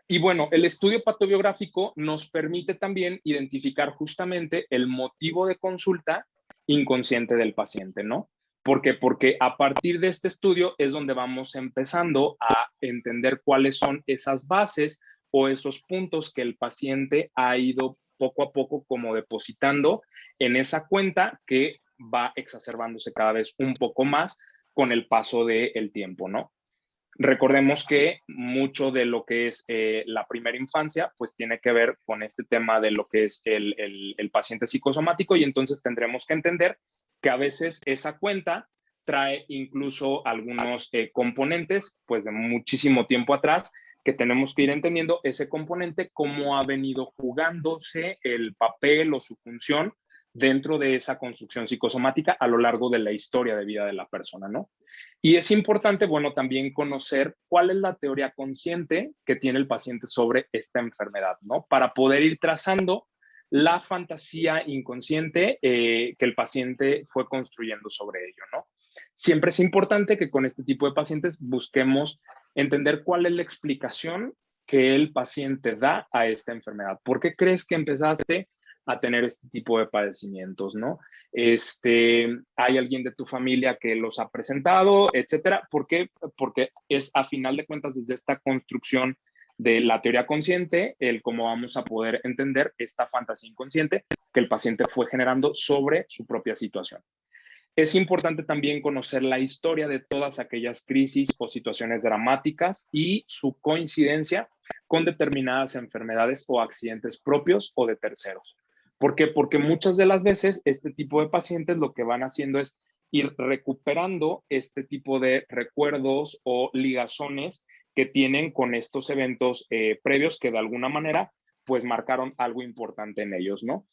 Y bueno, el estudio patobiográfico nos permite también identificar justamente el motivo de consulta inconsciente del paciente, ¿no? ¿Por qué? Porque a partir de este estudio es donde vamos empezando a entender cuáles son esas bases o esos puntos que el paciente ha ido poco a poco como depositando en esa cuenta que va exacerbándose cada vez un poco más con el paso del tiempo, ¿no? Recordemos que mucho de lo que es la primera infancia, pues tiene que ver con este tema de lo que es el paciente psicosomático y entonces tendremos que entender que a veces esa cuenta trae incluso algunos componentes, pues de muchísimo tiempo atrás, que tenemos que ir entendiendo ese componente, cómo ha venido jugándose el papel o su función dentro de esa construcción psicosomática a lo largo de la historia de vida de la persona, ¿no? Y es importante, bueno, también conocer cuál es la teoría consciente que tiene el paciente sobre esta enfermedad, ¿no? Para poder ir trazando la fantasía inconsciente que el paciente fue construyendo sobre ello, ¿no? Siempre es importante que con este tipo de pacientes busquemos entender cuál es la explicación que el paciente da a esta enfermedad. ¿Por qué crees que empezaste a tener este tipo de padecimientos, ¿no? Hay alguien de tu familia que los ha presentado, etcétera. ¿Por qué? Porque es a final de cuentas desde esta construcción de la teoría consciente, el cómo vamos a poder entender esta fantasía inconsciente que el paciente fue generando sobre su propia situación. Es importante también conocer la historia de todas aquellas crisis o situaciones dramáticas y su coincidencia con determinadas enfermedades o accidentes propios o de terceros. ¿Por qué? Porque muchas de las veces este tipo de pacientes lo que van haciendo es ir recuperando este tipo de recuerdos o ligazones que tienen con estos eventos previos que de alguna manera pues marcaron algo importante en ellos, ¿no?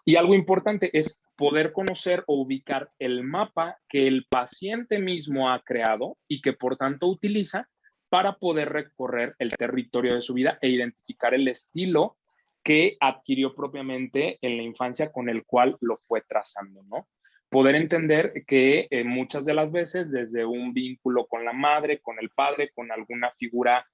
Y algo importante es poder conocer o ubicar el mapa que el paciente mismo ha creado y que por tanto utiliza para poder recorrer el territorio de su vida e identificar el estilo que adquirió propiamente en la infancia con el cual lo fue trazando, ¿no? Poder entender que muchas de las veces desde un vínculo con la madre, con el padre, con alguna figura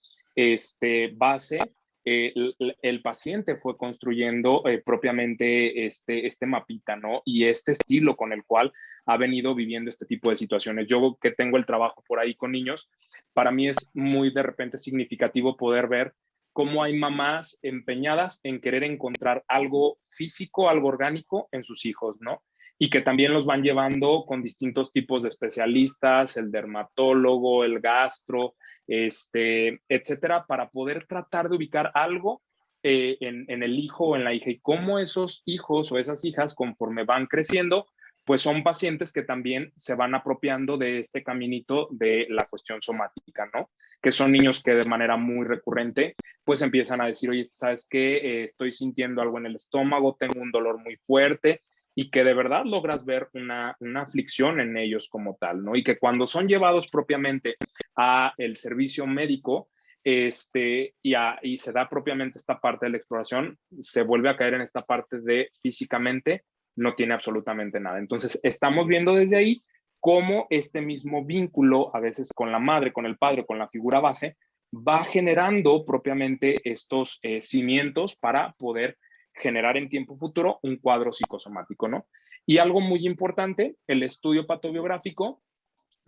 base, el paciente fue construyendo propiamente este mapita, ¿no? Y este estilo con el cual ha venido viviendo este tipo de situaciones. Yo que tengo el trabajo por ahí con niños, para mí es muy de repente significativo poder ver cómo hay mamás empeñadas en querer encontrar algo físico, algo orgánico en sus hijos, ¿no? Y que también los van llevando con distintos tipos de especialistas, el dermatólogo, el gastro, etcétera, para poder tratar de ubicar algo en el hijo o en la hija y cómo esos hijos o esas hijas, conforme van creciendo, pues son pacientes que también se van apropiando de este caminito de la cuestión somática, ¿no? Que son niños que de manera muy recurrente, pues empiezan a decir, oye, ¿sabes qué? Estoy sintiendo algo en el estómago, tengo un dolor muy fuerte, y que de verdad logras ver una aflicción en ellos como tal, ¿no? Y que cuando son llevados propiamente a el servicio médico, y se da propiamente esta parte de la exploración, se vuelve a caer en esta parte de físicamente no tiene absolutamente nada. Entonces, estamos viendo desde ahí cómo este mismo vínculo, a veces con la madre, con el padre, con la figura base, va generando propiamente estos cimientos para poder generar en tiempo futuro un cuadro psicosomático, ¿no? Y algo muy importante, el estudio patobiográfico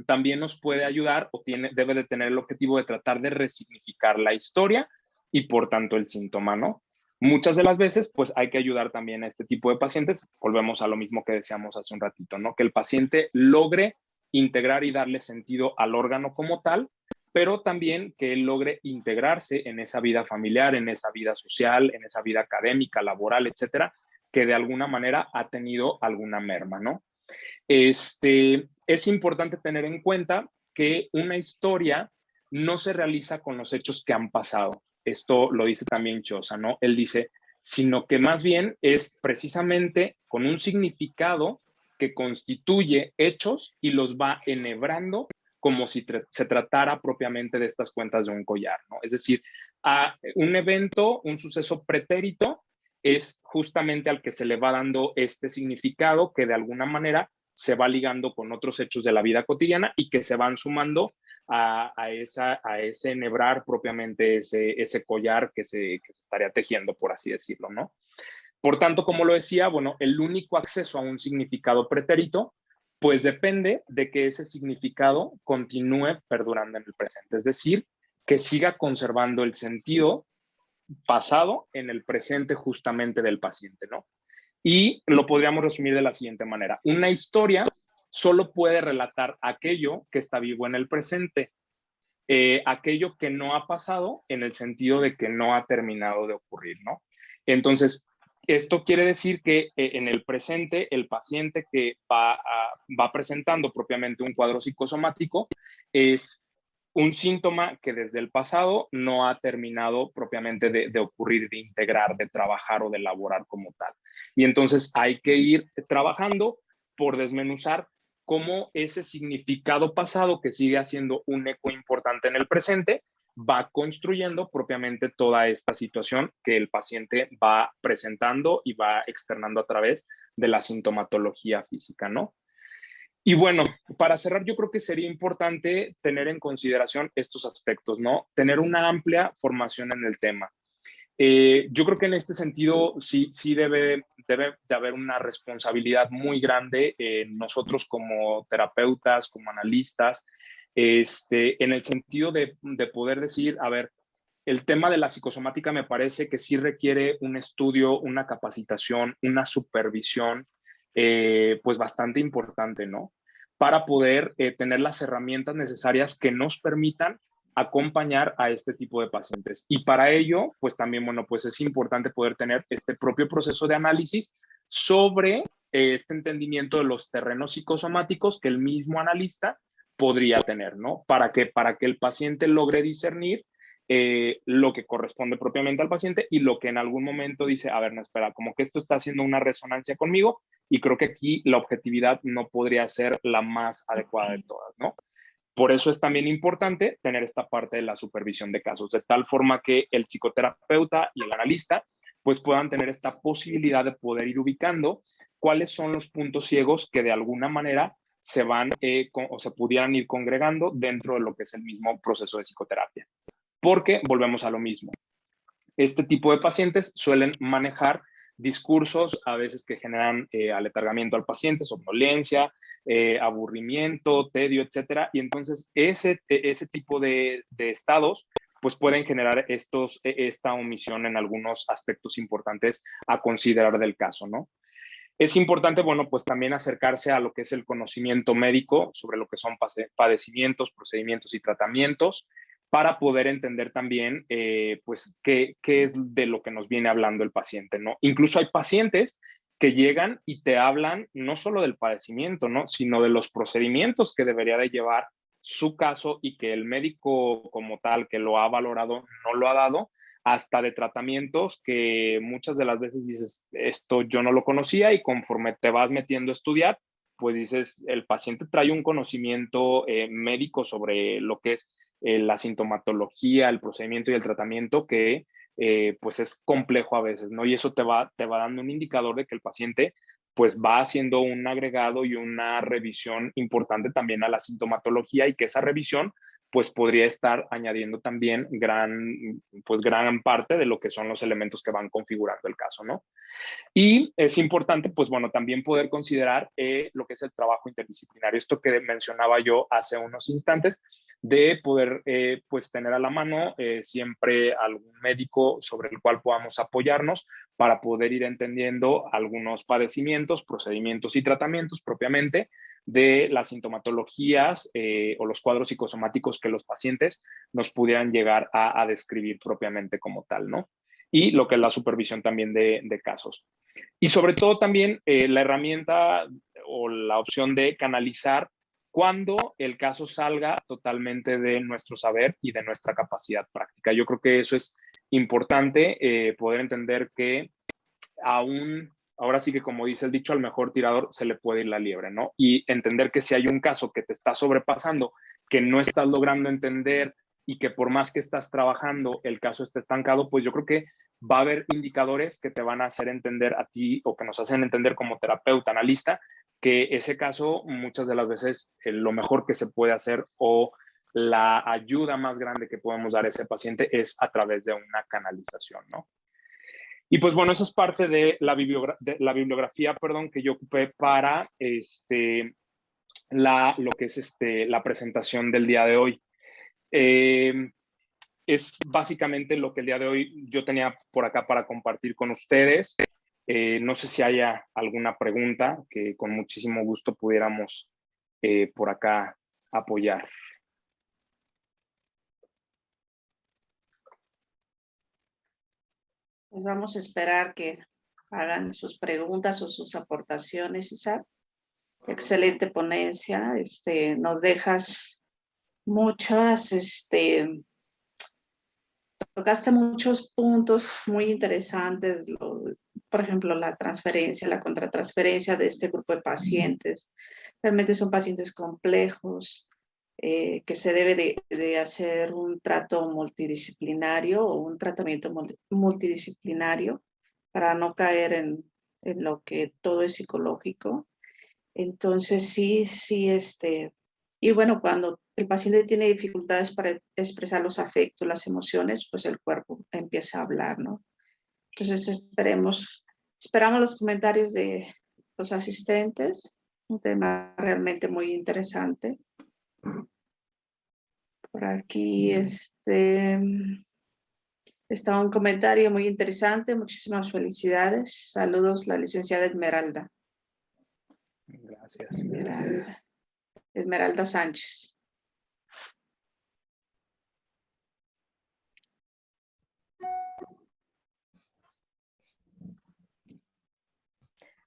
también nos puede ayudar o debe de tener el objetivo de tratar de resignificar la historia y por tanto el síntoma, ¿no? Muchas de las veces, pues hay que ayudar también a este tipo de pacientes. Volvemos a lo mismo que decíamos hace un ratito, ¿no? Que el paciente logre integrar y darle sentido al órgano como tal, pero también que él logre integrarse en esa vida familiar, en esa vida social, en esa vida académica, laboral, etcétera, que de alguna manera ha tenido alguna merma, ¿no? Es importante tener en cuenta que una historia no se realiza con los hechos que han pasado. Esto lo dice también Choza, ¿no? Él dice, sino que más bien es precisamente con un significado que constituye hechos y los va enhebrando como si se tratara propiamente de estas cuentas de un collar, ¿no? Es decir, a un evento, un suceso pretérito, es justamente al que se le va dando este significado que de alguna manera se va ligando con otros hechos de la vida cotidiana y que se van sumando a ese enhebrar propiamente ese collar que se estaría tejiendo, por así decirlo, ¿no? Por tanto, como lo decía, bueno, el único acceso a un significado pretérito, pues depende de que ese significado continúe perdurando en el presente, es decir, que siga conservando el sentido pasado en el presente justamente del paciente, ¿no? Y lo podríamos resumir de la siguiente manera. Una historia solo puede relatar aquello que está vivo en el presente, aquello que no ha pasado en el sentido de que no ha terminado de ocurrir, ¿no? Entonces, esto quiere decir que en el presente el paciente que va presentando propiamente un cuadro psicosomático es un síntoma que desde el pasado no ha terminado propiamente de ocurrir, de integrar, de trabajar o de elaborar como tal. Y entonces hay que ir trabajando por desmenuzar cómo ese significado pasado que sigue haciendo un eco importante en el presente va construyendo propiamente toda esta situación que el paciente va presentando y va externando a través de la sintomatología física, ¿no? Y bueno, para cerrar, yo creo que sería importante tener en consideración estos aspectos, ¿no? Tener una amplia formación en el tema. Yo creo que en este sentido sí debe de haber una responsabilidad muy grande en nosotros como terapeutas, como analistas, en el sentido de poder decir, a ver, el tema de la psicosomática me parece que sí requiere un estudio, una capacitación, una supervisión, pues bastante importante, ¿no? Para poder tener las herramientas necesarias que nos permitan acompañar a este tipo de pacientes. Y para ello, pues también, bueno, pues es importante poder tener este propio proceso de análisis sobre este entendimiento de los terrenos psicosomáticos que el mismo analista podría tener, ¿no? Para que el paciente logre discernir lo que corresponde propiamente al paciente y lo que en algún momento dice, a ver, no, espera, como que esto está haciendo una resonancia conmigo y creo que aquí la objetividad no podría ser la más adecuada de todas, ¿no? Por eso es también importante tener esta parte de la supervisión de casos, de tal forma que el psicoterapeuta y el analista pues puedan tener esta posibilidad de poder ir ubicando cuáles son los puntos ciegos que de alguna manera se van o se pudieran ir congregando dentro de lo que es el mismo proceso de psicoterapia. Porque volvemos a lo mismo. Este tipo de pacientes suelen manejar discursos a veces que generan aletargamiento al paciente, somnolencia, aburrimiento, tedio, etcétera. Y entonces ese tipo de estados pues pueden generar esta omisión en algunos aspectos importantes a considerar del caso, ¿no? Es importante, bueno, pues también acercarse a lo que es el conocimiento médico sobre lo que son padecimientos, procedimientos y tratamientos para poder entender también, pues, qué es de lo que nos viene hablando el paciente, ¿no? Incluso hay pacientes que llegan y te hablan no solo del padecimiento, ¿no? Sino de los procedimientos que debería de llevar su caso y que el médico como tal que lo ha valorado no lo ha dado, hasta de tratamientos que muchas de las veces dices, esto yo no lo conocía y conforme te vas metiendo a estudiar, pues dices, el paciente trae un conocimiento médico sobre lo que es la sintomatología, el procedimiento y el tratamiento que pues es complejo a veces, ¿no? Y eso te va dando un indicador de que el paciente pues va haciendo un agregado y una revisión importante también a la sintomatología y que esa revisión pues podría estar añadiendo también gran parte de lo que son los elementos que van configurando el caso, ¿no? Y es importante, pues bueno, también poder considerar lo que es el trabajo interdisciplinario. Esto que mencionaba yo hace unos instantes, de poder pues tener a la mano siempre algún médico sobre el cual podamos apoyarnos para poder ir entendiendo algunos padecimientos, procedimientos y tratamientos propiamente de las sintomatologías o los cuadros psicosomáticos que los pacientes nos pudieran llegar a describir propiamente como tal, ¿no? Y lo que es la supervisión también de casos. Y sobre todo también la herramienta o la opción de canalizar cuando el caso salga totalmente de nuestro saber y de nuestra capacidad práctica. Yo creo que eso es importante, poder entender que ahora sí que como dice el dicho, al mejor tirador se le puede ir la liebre, ¿no? Y entender que si hay un caso que te está sobrepasando, que no estás logrando entender y que por más que estás trabajando, el caso está estancado, pues yo creo que va a haber indicadores que te van a hacer entender a ti o que nos hacen entender como terapeuta, analista, que ese caso muchas de las veces lo mejor que se puede hacer o la ayuda más grande que podemos dar a ese paciente es a través de una canalización, ¿no? Y pues bueno, eso es parte de la bibliografía, que yo ocupé para lo que es la presentación del día de hoy. Es básicamente lo que el día de hoy yo tenía por acá para compartir con ustedes. No sé si haya alguna pregunta que con muchísimo gusto pudiéramos por acá apoyar. Pues vamos a esperar que hagan sus preguntas o sus aportaciones, Isaac. Excelente ponencia. Nos dejas muchas, tocaste muchos puntos muy interesantes, por ejemplo, la transferencia, la contratransferencia de este grupo de pacientes. Realmente son pacientes complejos, que se debe de hacer un trato multidisciplinario o un tratamiento multidisciplinario para no caer en lo que todo es psicológico. Entonces, sí, y bueno, cuando el paciente tiene dificultades para expresar los afectos, las emociones, pues el cuerpo empieza a hablar, ¿no? Entonces, esperamos los comentarios de los asistentes, un tema realmente muy interesante. Por aquí, está un comentario muy interesante, muchísimas felicidades. Saludos, la licenciada Esmeralda. Gracias. Esmeralda Sánchez.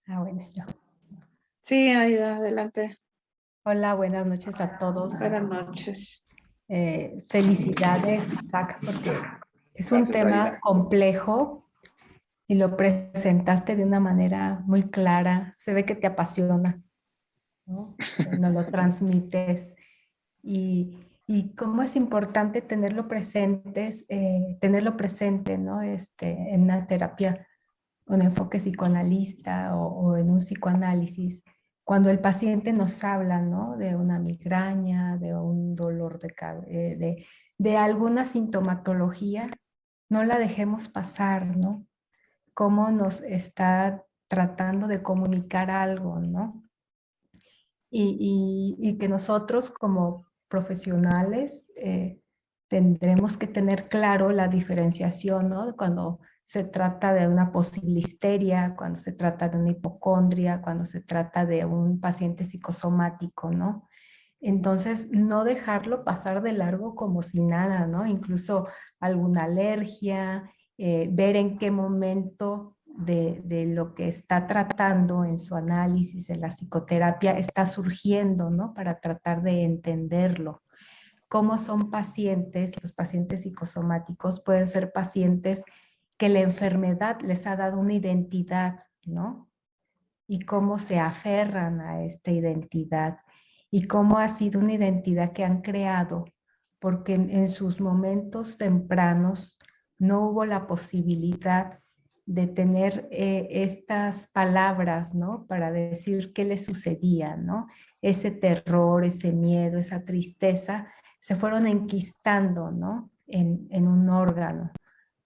Bueno, yo. Sí, Aida, adelante. Hola, buenas noches a todos. Buenas noches. Felicidades, Isaac, porque es un tema Aida. complejo y lo presentaste de una manera muy clara. Se ve que te apasiona, ¿no? Nos lo transmites. Y cómo es importante tenerlo presente, ¿no? En una terapia con enfoque psicoanalista o en un psicoanálisis, cuando el paciente nos habla, ¿no? De una migraña, de un dolor de alguna sintomatología, no la dejemos pasar, ¿no? Cómo nos está tratando de comunicar algo, ¿no? Y que nosotros como profesionales tendremos que tener claro la diferenciación, ¿no? Cuando se trata de una posible histeria, cuando se trata de una hipocondria, cuando se trata de un paciente psicosomático, ¿no? Entonces, no dejarlo pasar de largo como si nada, ¿no? Incluso alguna alergia, ver en qué momento de lo que está tratando en su análisis, en la psicoterapia, está surgiendo, ¿no? Para tratar de entenderlo. Cómo son pacientes, los pacientes psicosomáticos pueden ser pacientes que la enfermedad les ha dado una identidad, ¿no? Y cómo se aferran a esta identidad y cómo ha sido una identidad que han creado porque en sus momentos tempranos no hubo la posibilidad de tener estas palabras, ¿no? Para decir qué les sucedía, ¿no? Ese terror, ese miedo, esa tristeza se fueron enquistando, ¿no? En un órgano.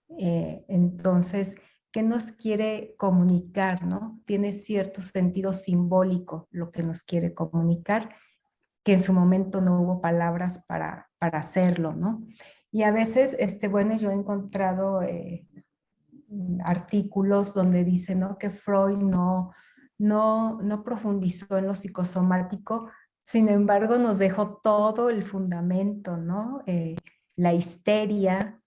Entonces, ¿qué nos quiere comunicar, no? Tiene cierto sentido simbólico lo que nos quiere comunicar, que en su momento no hubo palabras para hacerlo, ¿no? Y a veces, bueno, yo he encontrado artículos donde dice, ¿no? Que Freud no profundizó en lo psicosomático, sin embargo nos dejó todo el fundamento, ¿no? La histeria,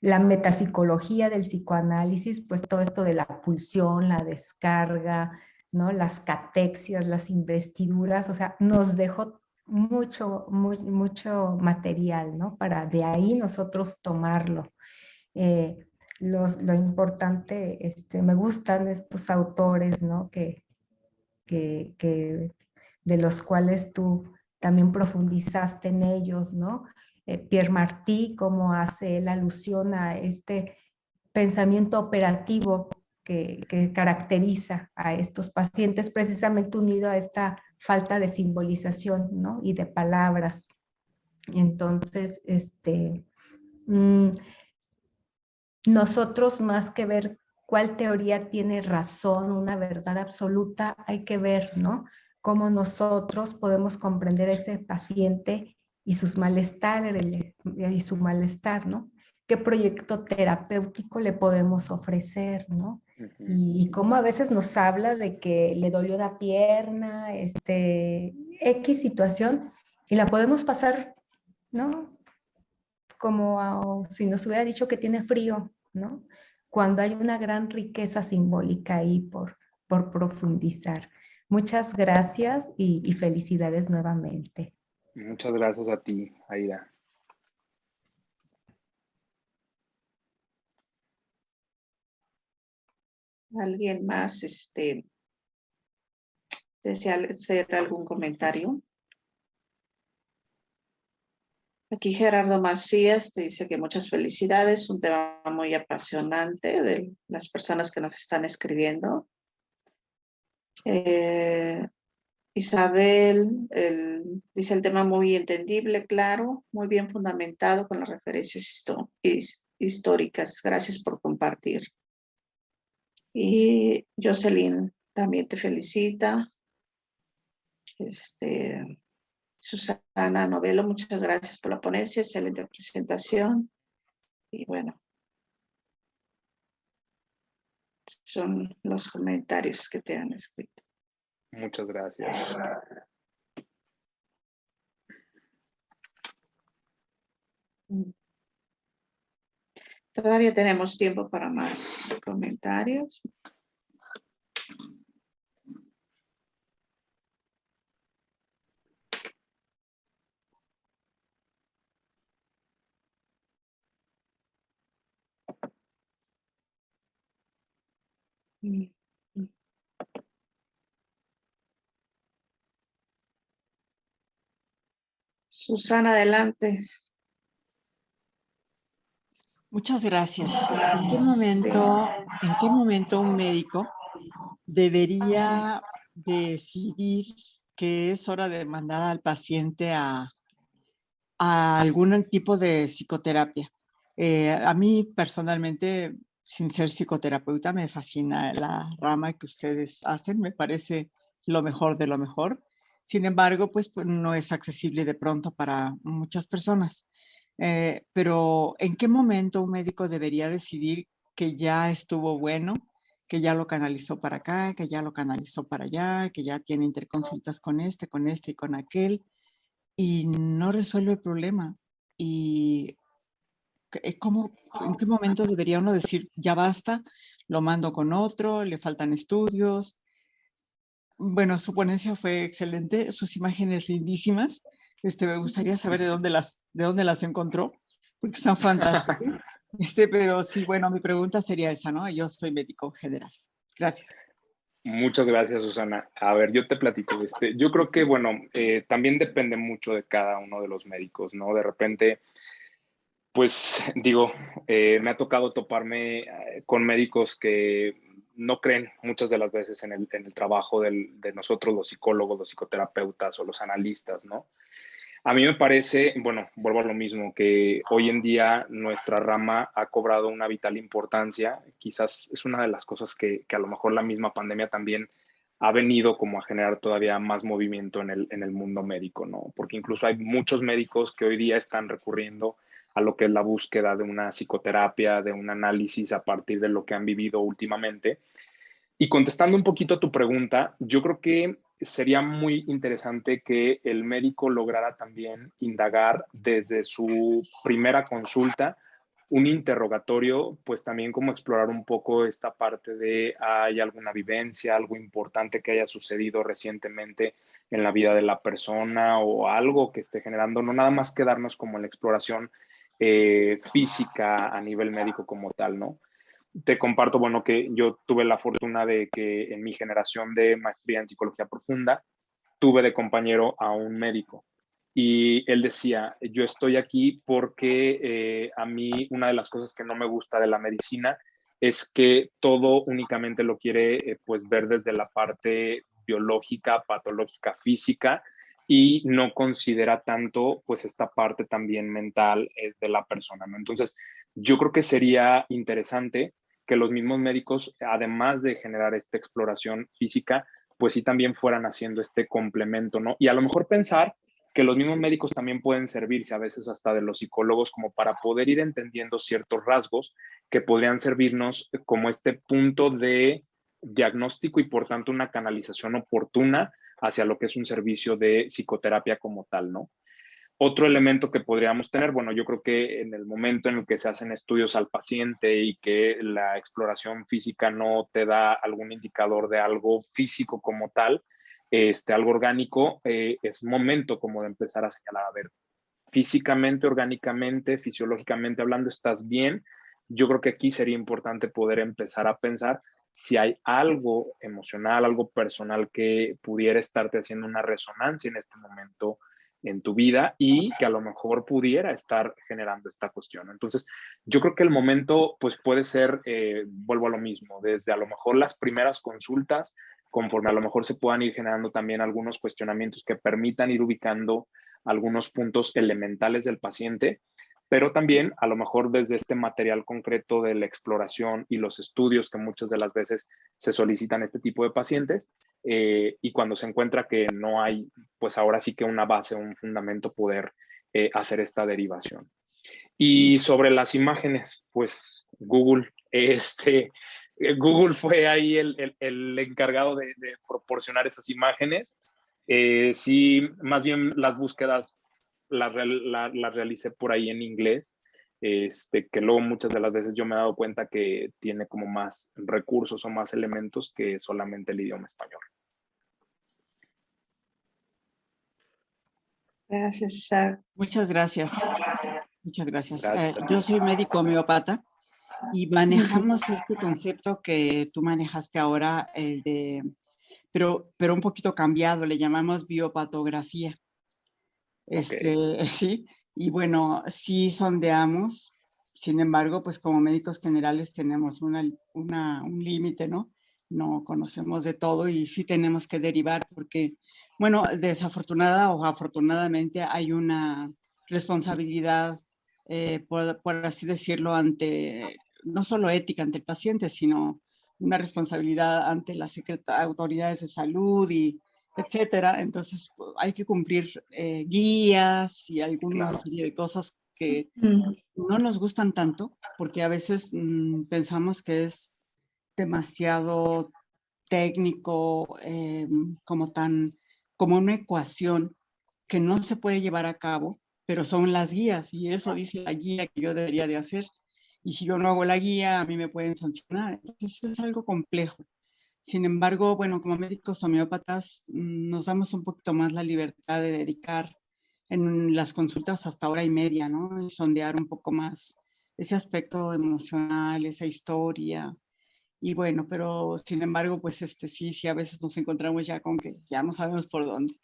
la metapsicología del psicoanálisis, pues todo esto de la pulsión, la descarga, ¿no? Las catexias, las investiduras, o sea, nos dejó mucho material, ¿no? Para de ahí nosotros tomarlo. Eh, lo importante, me gustan estos autores, ¿no? Que de los cuales tú también profundizaste en ellos, ¿no? Pierre Martí, cómo hace él alusión a este pensamiento operativo que caracteriza a estos pacientes, precisamente unido a esta falta de simbolización, ¿no? Y de palabras. Entonces, nosotros más que ver cuál teoría tiene razón, una verdad absoluta, hay que ver, ¿no? Cómo nosotros podemos comprender ese paciente y sus malestares y su malestar, ¿no? ¿Qué proyecto terapéutico le podemos ofrecer, ¿no? Y cómo a veces nos habla de que le dolió la pierna, X situación, y la podemos pasar, ¿no? Como si nos hubiera dicho que tiene frío, ¿no? Cuando hay una gran riqueza simbólica ahí por profundizar. Muchas gracias y felicidades nuevamente. Muchas gracias a ti, Aida. ¿Alguien más desea hacer algún comentario? Aquí Gerardo Macías te dice que muchas felicidades, un tema muy apasionante de las personas que nos están escribiendo. Isabel dice el tema muy entendible, claro, muy bien fundamentado con las referencias históricas. Gracias por compartir. Y Jocelyn también te felicita. Susana Novelo, muchas gracias por la ponencia, excelente presentación. Y bueno, son los comentarios que te han escrito. Muchas gracias. Todavía tenemos tiempo para más comentarios. Susana, adelante. Muchas gracias. ¿En qué momento un médico debería decidir que es hora de mandar al paciente a algún tipo de psicoterapia? A mí personalmente, sin ser psicoterapeuta, me fascina la rama que ustedes hacen, me parece lo mejor de lo mejor. Sin embargo, pues no es accesible de pronto para muchas personas. Pero ¿en qué momento un médico debería decidir que ya estuvo bueno, que ya lo canalizó para acá, que ya lo canalizó para allá, que ya tiene interconsultas con este y con aquel, y no resuelve el problema? Y ¿en qué momento debería uno decir, ya basta, lo mando con otro, le faltan estudios? Bueno, su ponencia fue excelente, sus imágenes lindísimas. Me gustaría saber de dónde las encontró, porque están fantásticas. Pero sí, bueno, mi pregunta sería esa, ¿no? Yo soy médico general. Gracias. Muchas gracias, Susana. A ver, yo te platico. Yo creo que, bueno, también depende mucho de cada uno de los médicos, ¿no? De repente, pues digo, me ha tocado toparme con médicos que no creen muchas de las veces en el trabajo de nosotros, los psicólogos, los psicoterapeutas o los analistas, ¿no? A mí me parece, bueno, vuelvo a lo mismo, que hoy en día nuestra rama ha cobrado una vital importancia. Quizás es una de las cosas que a lo mejor la misma pandemia también ha venido como a generar todavía más movimiento en el mundo médico, ¿no? Porque incluso hay muchos médicos que hoy día están recurriendo a lo que es la búsqueda de una psicoterapia, de un análisis a partir de lo que han vivido últimamente. Y contestando un poquito a tu pregunta, yo creo que sería muy interesante que el médico lograra también indagar desde su primera consulta un interrogatorio, pues también como explorar un poco esta parte de hay alguna vivencia, algo importante que haya sucedido recientemente en la vida de la persona o algo que esté generando, no nada más quedarnos como en la exploración física a nivel médico como tal, ¿no? Te comparto, bueno, que yo tuve la fortuna de que en mi generación de maestría en psicología profunda, tuve de compañero a un médico. Y él decía, yo estoy aquí porque a mí una de las cosas que no me gusta de la medicina es que todo únicamente lo quiere pues ver desde la parte biológica, patológica, física y no considera tanto pues esta parte también mental de la persona, ¿no? Entonces, yo creo que sería interesante que los mismos médicos, además de generar esta exploración física, pues sí también fueran haciendo este complemento, ¿no? Y a lo mejor pensar que los mismos médicos también pueden servirse a veces hasta de los psicólogos como para poder ir entendiendo ciertos rasgos que podrían servirnos como este punto de diagnóstico y por tanto una canalización oportuna hacia lo que es un servicio de psicoterapia como tal, ¿no? Otro elemento que podríamos tener, bueno, yo creo que en el momento en el que se hacen estudios al paciente y que la exploración física no te da algún indicador de algo físico como tal, algo orgánico, es momento como de empezar a señalar, a ver, físicamente, orgánicamente, fisiológicamente hablando, ¿estás bien? Yo creo que aquí sería importante poder empezar a pensar si hay algo emocional, algo personal que pudiera estarte haciendo una resonancia en este momento en tu vida y que a lo mejor pudiera estar generando esta cuestión. Entonces, yo creo que el momento pues puede ser, vuelvo a lo mismo, desde a lo mejor las primeras consultas, conforme a lo mejor se puedan ir generando también algunos cuestionamientos que permitan ir ubicando algunos puntos elementales del paciente, pero también a lo mejor desde este material concreto de la exploración y los estudios que muchas de las veces se solicitan a este tipo de pacientes, y cuando se encuentra que no hay, pues ahora sí que una base, un fundamento, poder hacer esta derivación. Y sobre las imágenes, pues Google, Google fue ahí el encargado de proporcionar esas imágenes. Sí, más bien las búsquedas las realicé por ahí en inglés, que luego muchas de las veces yo me he dado cuenta que tiene como más recursos o más elementos que solamente el idioma español. Gracias, Isaac. Muchas gracias. Muchas gracias. Gracias. Yo soy médico homeópata y manejamos este concepto que tú manejaste ahora, pero un poquito cambiado, le llamamos biopatografía. Sí, y bueno, sí sondeamos, sin embargo, pues como médicos generales tenemos un límite, ¿no? No conocemos de todo y sí tenemos que derivar porque, bueno, desafortunada o afortunadamente hay una responsabilidad, por así decirlo, no solo ética ante el paciente, sino una responsabilidad ante las autoridades de salud y etcétera. Entonces hay que cumplir guías y alguna serie de cosas que no nos gustan tanto porque a veces pensamos que es demasiado técnico, como una ecuación que no se puede llevar a cabo, pero son las guías y eso dice la guía que yo debería de hacer. Y si yo no hago la guía, a mí me pueden sancionar. Entonces es algo complejo. Sin embargo, bueno, como médicos homeópatas nos damos un poquito más la libertad de dedicar en las consultas hasta hora y media, ¿no? Y sondear un poco más ese aspecto emocional, esa historia. Y bueno, pero sin embargo, pues sí, a veces nos encontramos ya con que ya no sabemos por dónde.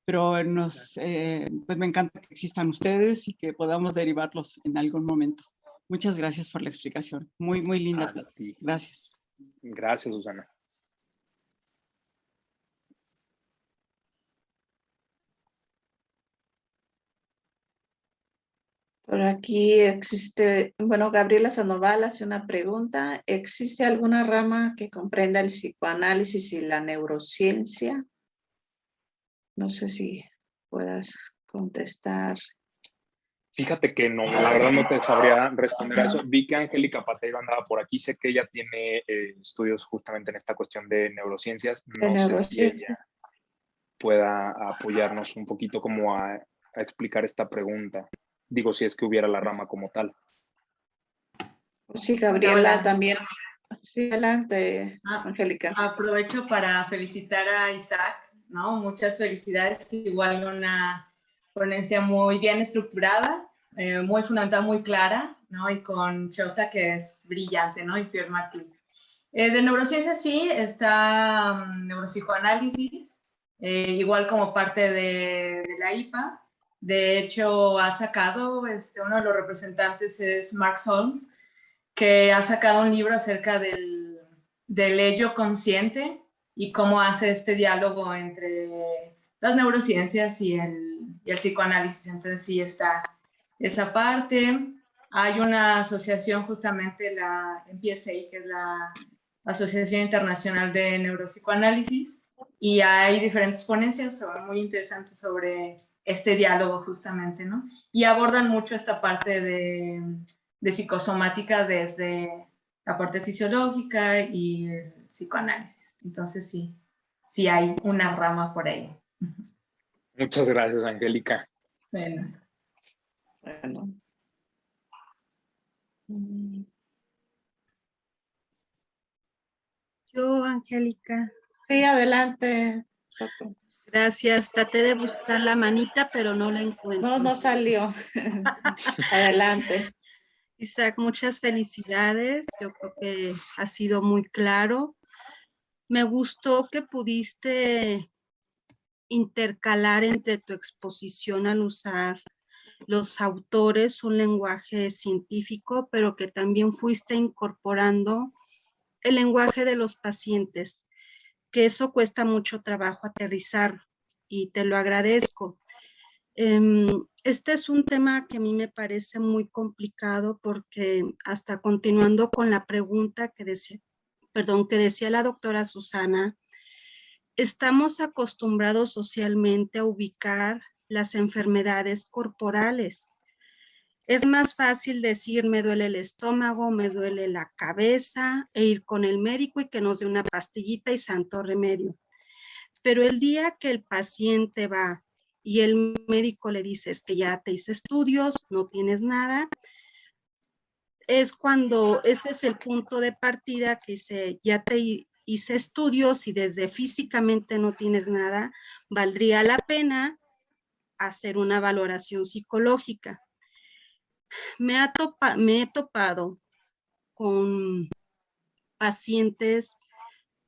Pero pues me encanta que existan ustedes y que podamos derivarlos en algún momento. Muchas gracias por la explicación. Muy, muy linda. Gracias. Gracias, Susana. Por aquí existe, bueno, Gabriela Sandoval hace una pregunta. ¿Existe alguna rama que comprenda el psicoanálisis y la neurociencia? No sé si puedas contestar. Fíjate que no, la verdad no te sabría responder a eso. Vi que Angélica Pateiro andaba por aquí, sé que ella tiene estudios justamente en esta cuestión de neurociencias. De No sé si ella neurociencias. pueda apoyarnos un poquito como a explicar esta pregunta. Digo, si es que hubiera la rama como tal. Sí, Gabriela Hola. también. Sí, adelante, Ah, Angélica. Aprovecho para felicitar a Isaac, ¿no? Muchas felicidades. Igual una ponencia muy bien estructurada, muy fundamental, muy clara, ¿no? Y con Chosa, que es brillante, ¿no? Y Pierre Martín. De neurociencia sí, está neuropsicoanálisis, igual como parte de la IPA. De hecho, ha sacado, uno de los representantes es Mark Solms, que ha sacado un libro acerca del ello consciente y cómo hace este diálogo entre las neurociencias y el psicoanálisis. Entonces sí está esa parte. Hay una asociación justamente, la MPSA, que es la Asociación Internacional de Neuropsicoanálisis, y hay diferentes ponencias muy interesantes sobre este diálogo justamente, ¿no? Y abordan mucho esta parte de psicosomática desde la parte fisiológica y el psicoanálisis. Entonces sí hay una rama por ahí. Muchas gracias, Angélica. Bueno. Bueno. Yo, Angélica. Sí, adelante. Gracias. Traté de buscar la manita, pero no la encuentro. No salió. Adelante. Isaac, muchas felicidades. Yo creo que ha sido muy claro. Me gustó que pudiste intercalar entre tu exposición al usar los autores un lenguaje científico, pero que también fuiste incorporando el lenguaje de los pacientes, que eso cuesta mucho trabajo aterrizar y te lo agradezco. Este es un tema que a mí me parece muy complicado porque hasta continuando con la pregunta que decía la doctora Susana, estamos acostumbrados socialmente a ubicar las enfermedades corporales. Es más fácil decir me duele el estómago, me duele la cabeza e ir con el médico y que nos dé una pastillita y santo remedio. Pero el día que el paciente va y el médico le dice que ya te hice estudios, no tienes nada, es cuando ese es el punto de partida que dice ya te hice estudios y desde físicamente no tienes nada, valdría la pena hacer una valoración psicológica. Me he topado con pacientes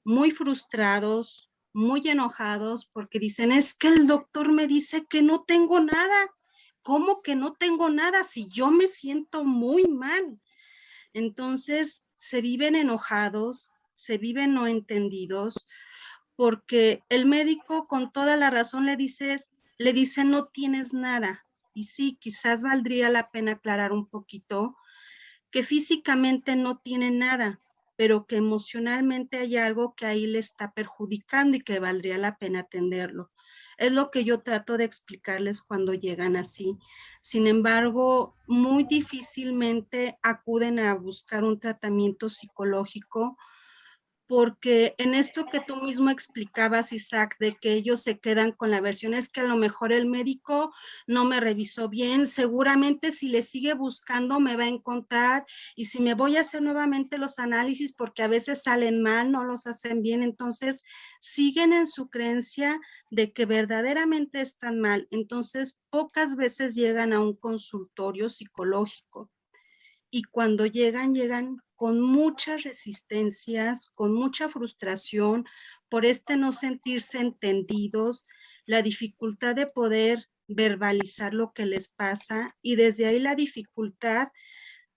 muy frustrados, muy enojados porque dicen, es que el doctor me dice que no tengo nada. ¿Cómo que no tengo nada si yo me siento muy mal? Entonces se viven enojados, se viven no entendidos porque el médico con toda la razón le dice no tienes nada. Y sí, quizás valdría la pena aclarar un poquito que físicamente no tiene nada, pero que emocionalmente hay algo que ahí le está perjudicando y que valdría la pena atenderlo. Es lo que yo trato de explicarles cuando llegan así. Sin embargo, muy difícilmente acuden a buscar un tratamiento psicológico porque en esto que tú mismo explicabas, Isaac, de que ellos se quedan con la versión, es que a lo mejor el médico no me revisó bien, seguramente si le sigue buscando me va a encontrar y si me voy a hacer nuevamente los análisis porque a veces salen mal, no los hacen bien, entonces siguen en su creencia de que verdaderamente están mal, entonces pocas veces llegan a un consultorio psicológico. Y cuando llegan con muchas resistencias, con mucha frustración por no sentirse entendidos, la dificultad de poder verbalizar lo que les pasa y desde ahí la dificultad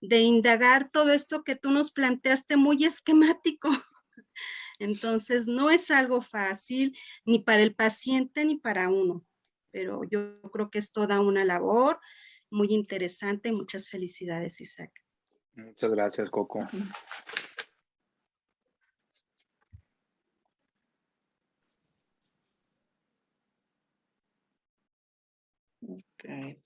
de indagar todo esto que tú nos planteaste muy esquemático. Entonces no es algo fácil ni para el paciente ni para uno, pero yo creo que es toda una labor muy interesante. Muchas felicidades, Isaac. Muchas gracias, Coco. Ok.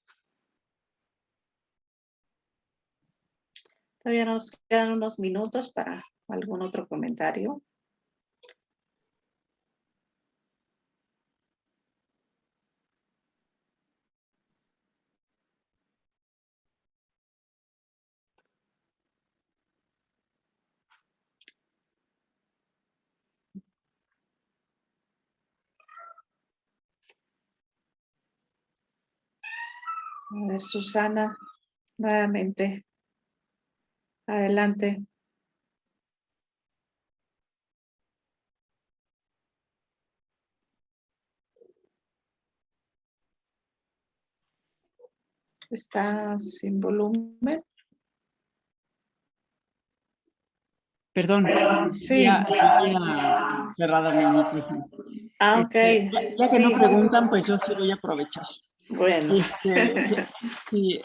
Todavía nos quedan unos minutos para algún otro comentario. A ver, Susana, nuevamente. Adelante. Está sin volumen. Perdón, Sí. había cerrado mi micrófono. Ah, ok. Ya que no Sí. preguntan, pues yo sí voy a aprovechar. Bueno. Sí,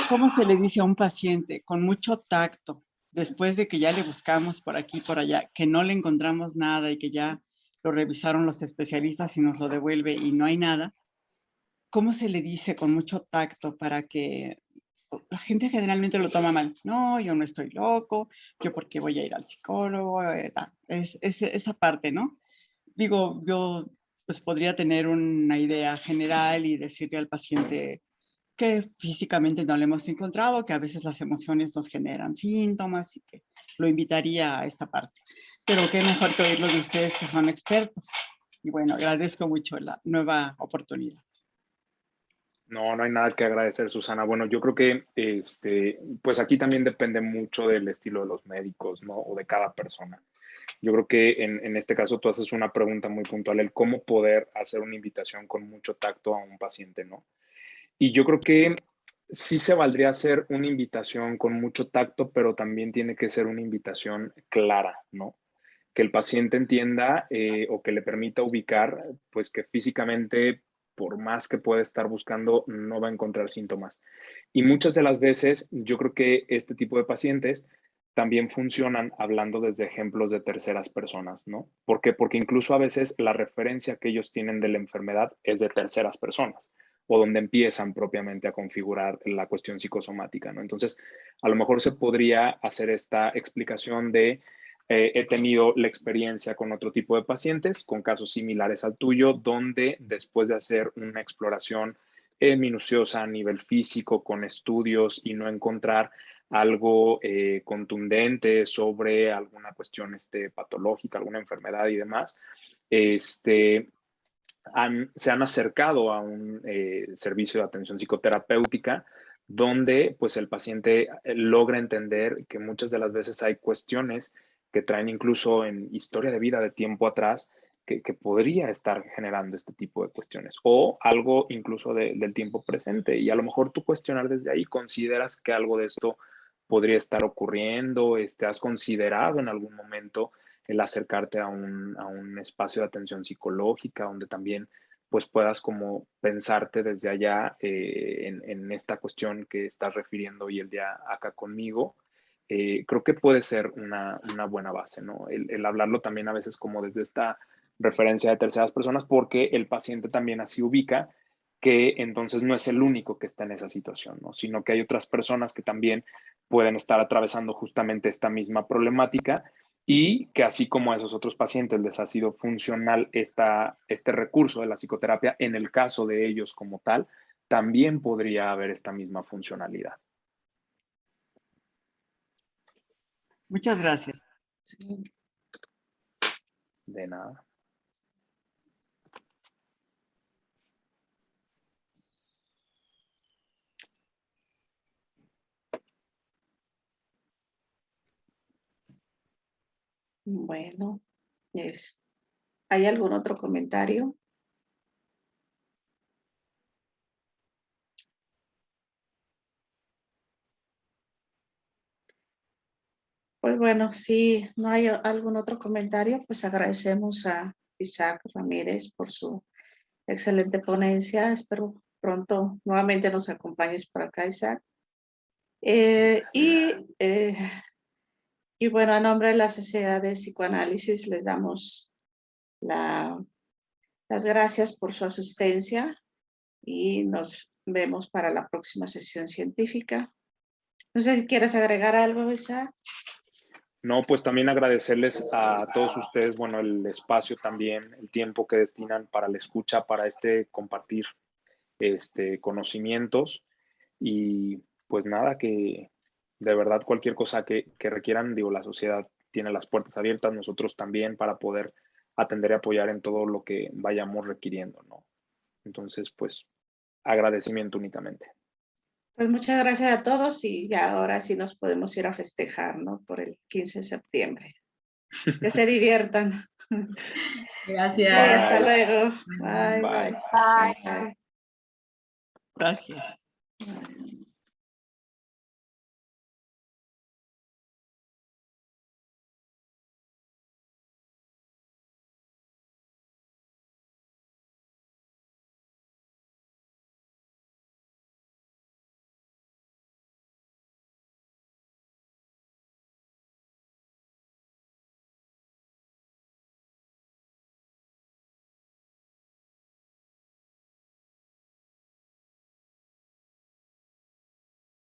¿cómo se le dice a un paciente con mucho tacto, después de que ya le buscamos por aquí, por allá, que no le encontramos nada y que ya lo revisaron los especialistas y nos lo devuelve y no hay nada? ¿Cómo se le dice con mucho tacto para que la gente generalmente lo toma mal? No, yo no estoy loco, yo por qué voy a ir al psicólogo, es esa parte, ¿no? Digo, yo pues podría tener una idea general y decirle al paciente que físicamente no lo hemos encontrado, que a veces las emociones nos generan síntomas y que lo invitaría a esta parte. Pero qué mejor que oírlo de ustedes que son expertos. Y bueno, agradezco mucho la nueva oportunidad. No, no hay nada que agradecer, Susana. Bueno, yo creo que pues aquí también depende mucho del estilo de los médicos, ¿no? O de cada persona. Yo creo que en este caso tú haces una pregunta muy puntual, el cómo poder hacer una invitación con mucho tacto a un paciente, ¿no? Y yo creo que sí se valdría hacer una invitación con mucho tacto, pero también tiene que ser una invitación clara, ¿no? Que el paciente entienda o que le permita ubicar, pues que físicamente, por más que pueda estar buscando, no va a encontrar síntomas. Y muchas de las veces, yo creo que este tipo de pacientes también funcionan hablando desde ejemplos de terceras personas, ¿no? ¿Por qué? Porque incluso a veces la referencia que ellos tienen de la enfermedad es de terceras personas o donde empiezan propiamente a configurar la cuestión psicosomática, ¿no? Entonces, a lo mejor se podría hacer esta explicación de he tenido la experiencia con otro tipo de pacientes, con casos similares al tuyo, donde después de hacer una exploración minuciosa a nivel físico, con estudios y no encontrar algo contundente sobre alguna cuestión patológica, alguna enfermedad y demás, se han acercado a un servicio de atención psicoterapéutica donde pues el paciente logra entender que muchas de las veces hay cuestiones que traen incluso en historia de vida de tiempo atrás que podría estar generando este tipo de cuestiones o algo incluso del tiempo presente y a lo mejor tú cuestionar desde ahí, consideras que algo de esto podría estar ocurriendo, has considerado en algún momento el acercarte a un espacio de atención psicológica donde también pues puedas como pensarte desde allá en esta cuestión que estás refiriendo hoy el día acá conmigo. Creo que puede ser una buena base, ¿no? El hablarlo también a veces como desde esta referencia de terceras personas porque el paciente también así ubica que entonces no es el único que está en esa situación, ¿no? Sino que hay otras personas que también pueden estar atravesando justamente esta misma problemática y que así como a esos otros pacientes les ha sido funcional este recurso de la psicoterapia, en el caso de ellos como tal, también podría haber esta misma funcionalidad. Muchas gracias. Sí. De nada. Bueno, ¿hay algún otro comentario? Pues bueno, si no hay algún otro comentario, pues agradecemos a Isaac Ramírez por su excelente ponencia. Espero pronto nuevamente nos acompañes por acá, Isaac. Y bueno, a nombre de la Sociedad de Psicoanálisis les damos las gracias por su asistencia y nos vemos para la próxima sesión científica. No sé si quieres agregar algo, Isaac. No, pues también agradecerles a todos ustedes, bueno, el espacio también, el tiempo que destinan para la escucha, para compartir conocimientos y pues nada, que de verdad cualquier cosa que requieran, digo, la sociedad tiene las puertas abiertas, nosotros también para poder atender y apoyar en todo lo que vayamos requiriendo, ¿no? Entonces, pues, agradecimiento únicamente. Pues muchas gracias a todos y ya ahora sí nos podemos ir a festejar, ¿no? Por el 15 de septiembre. Que se diviertan. Gracias. Bye, hasta luego. Bye. Bye. Bye. Gracias. Bye.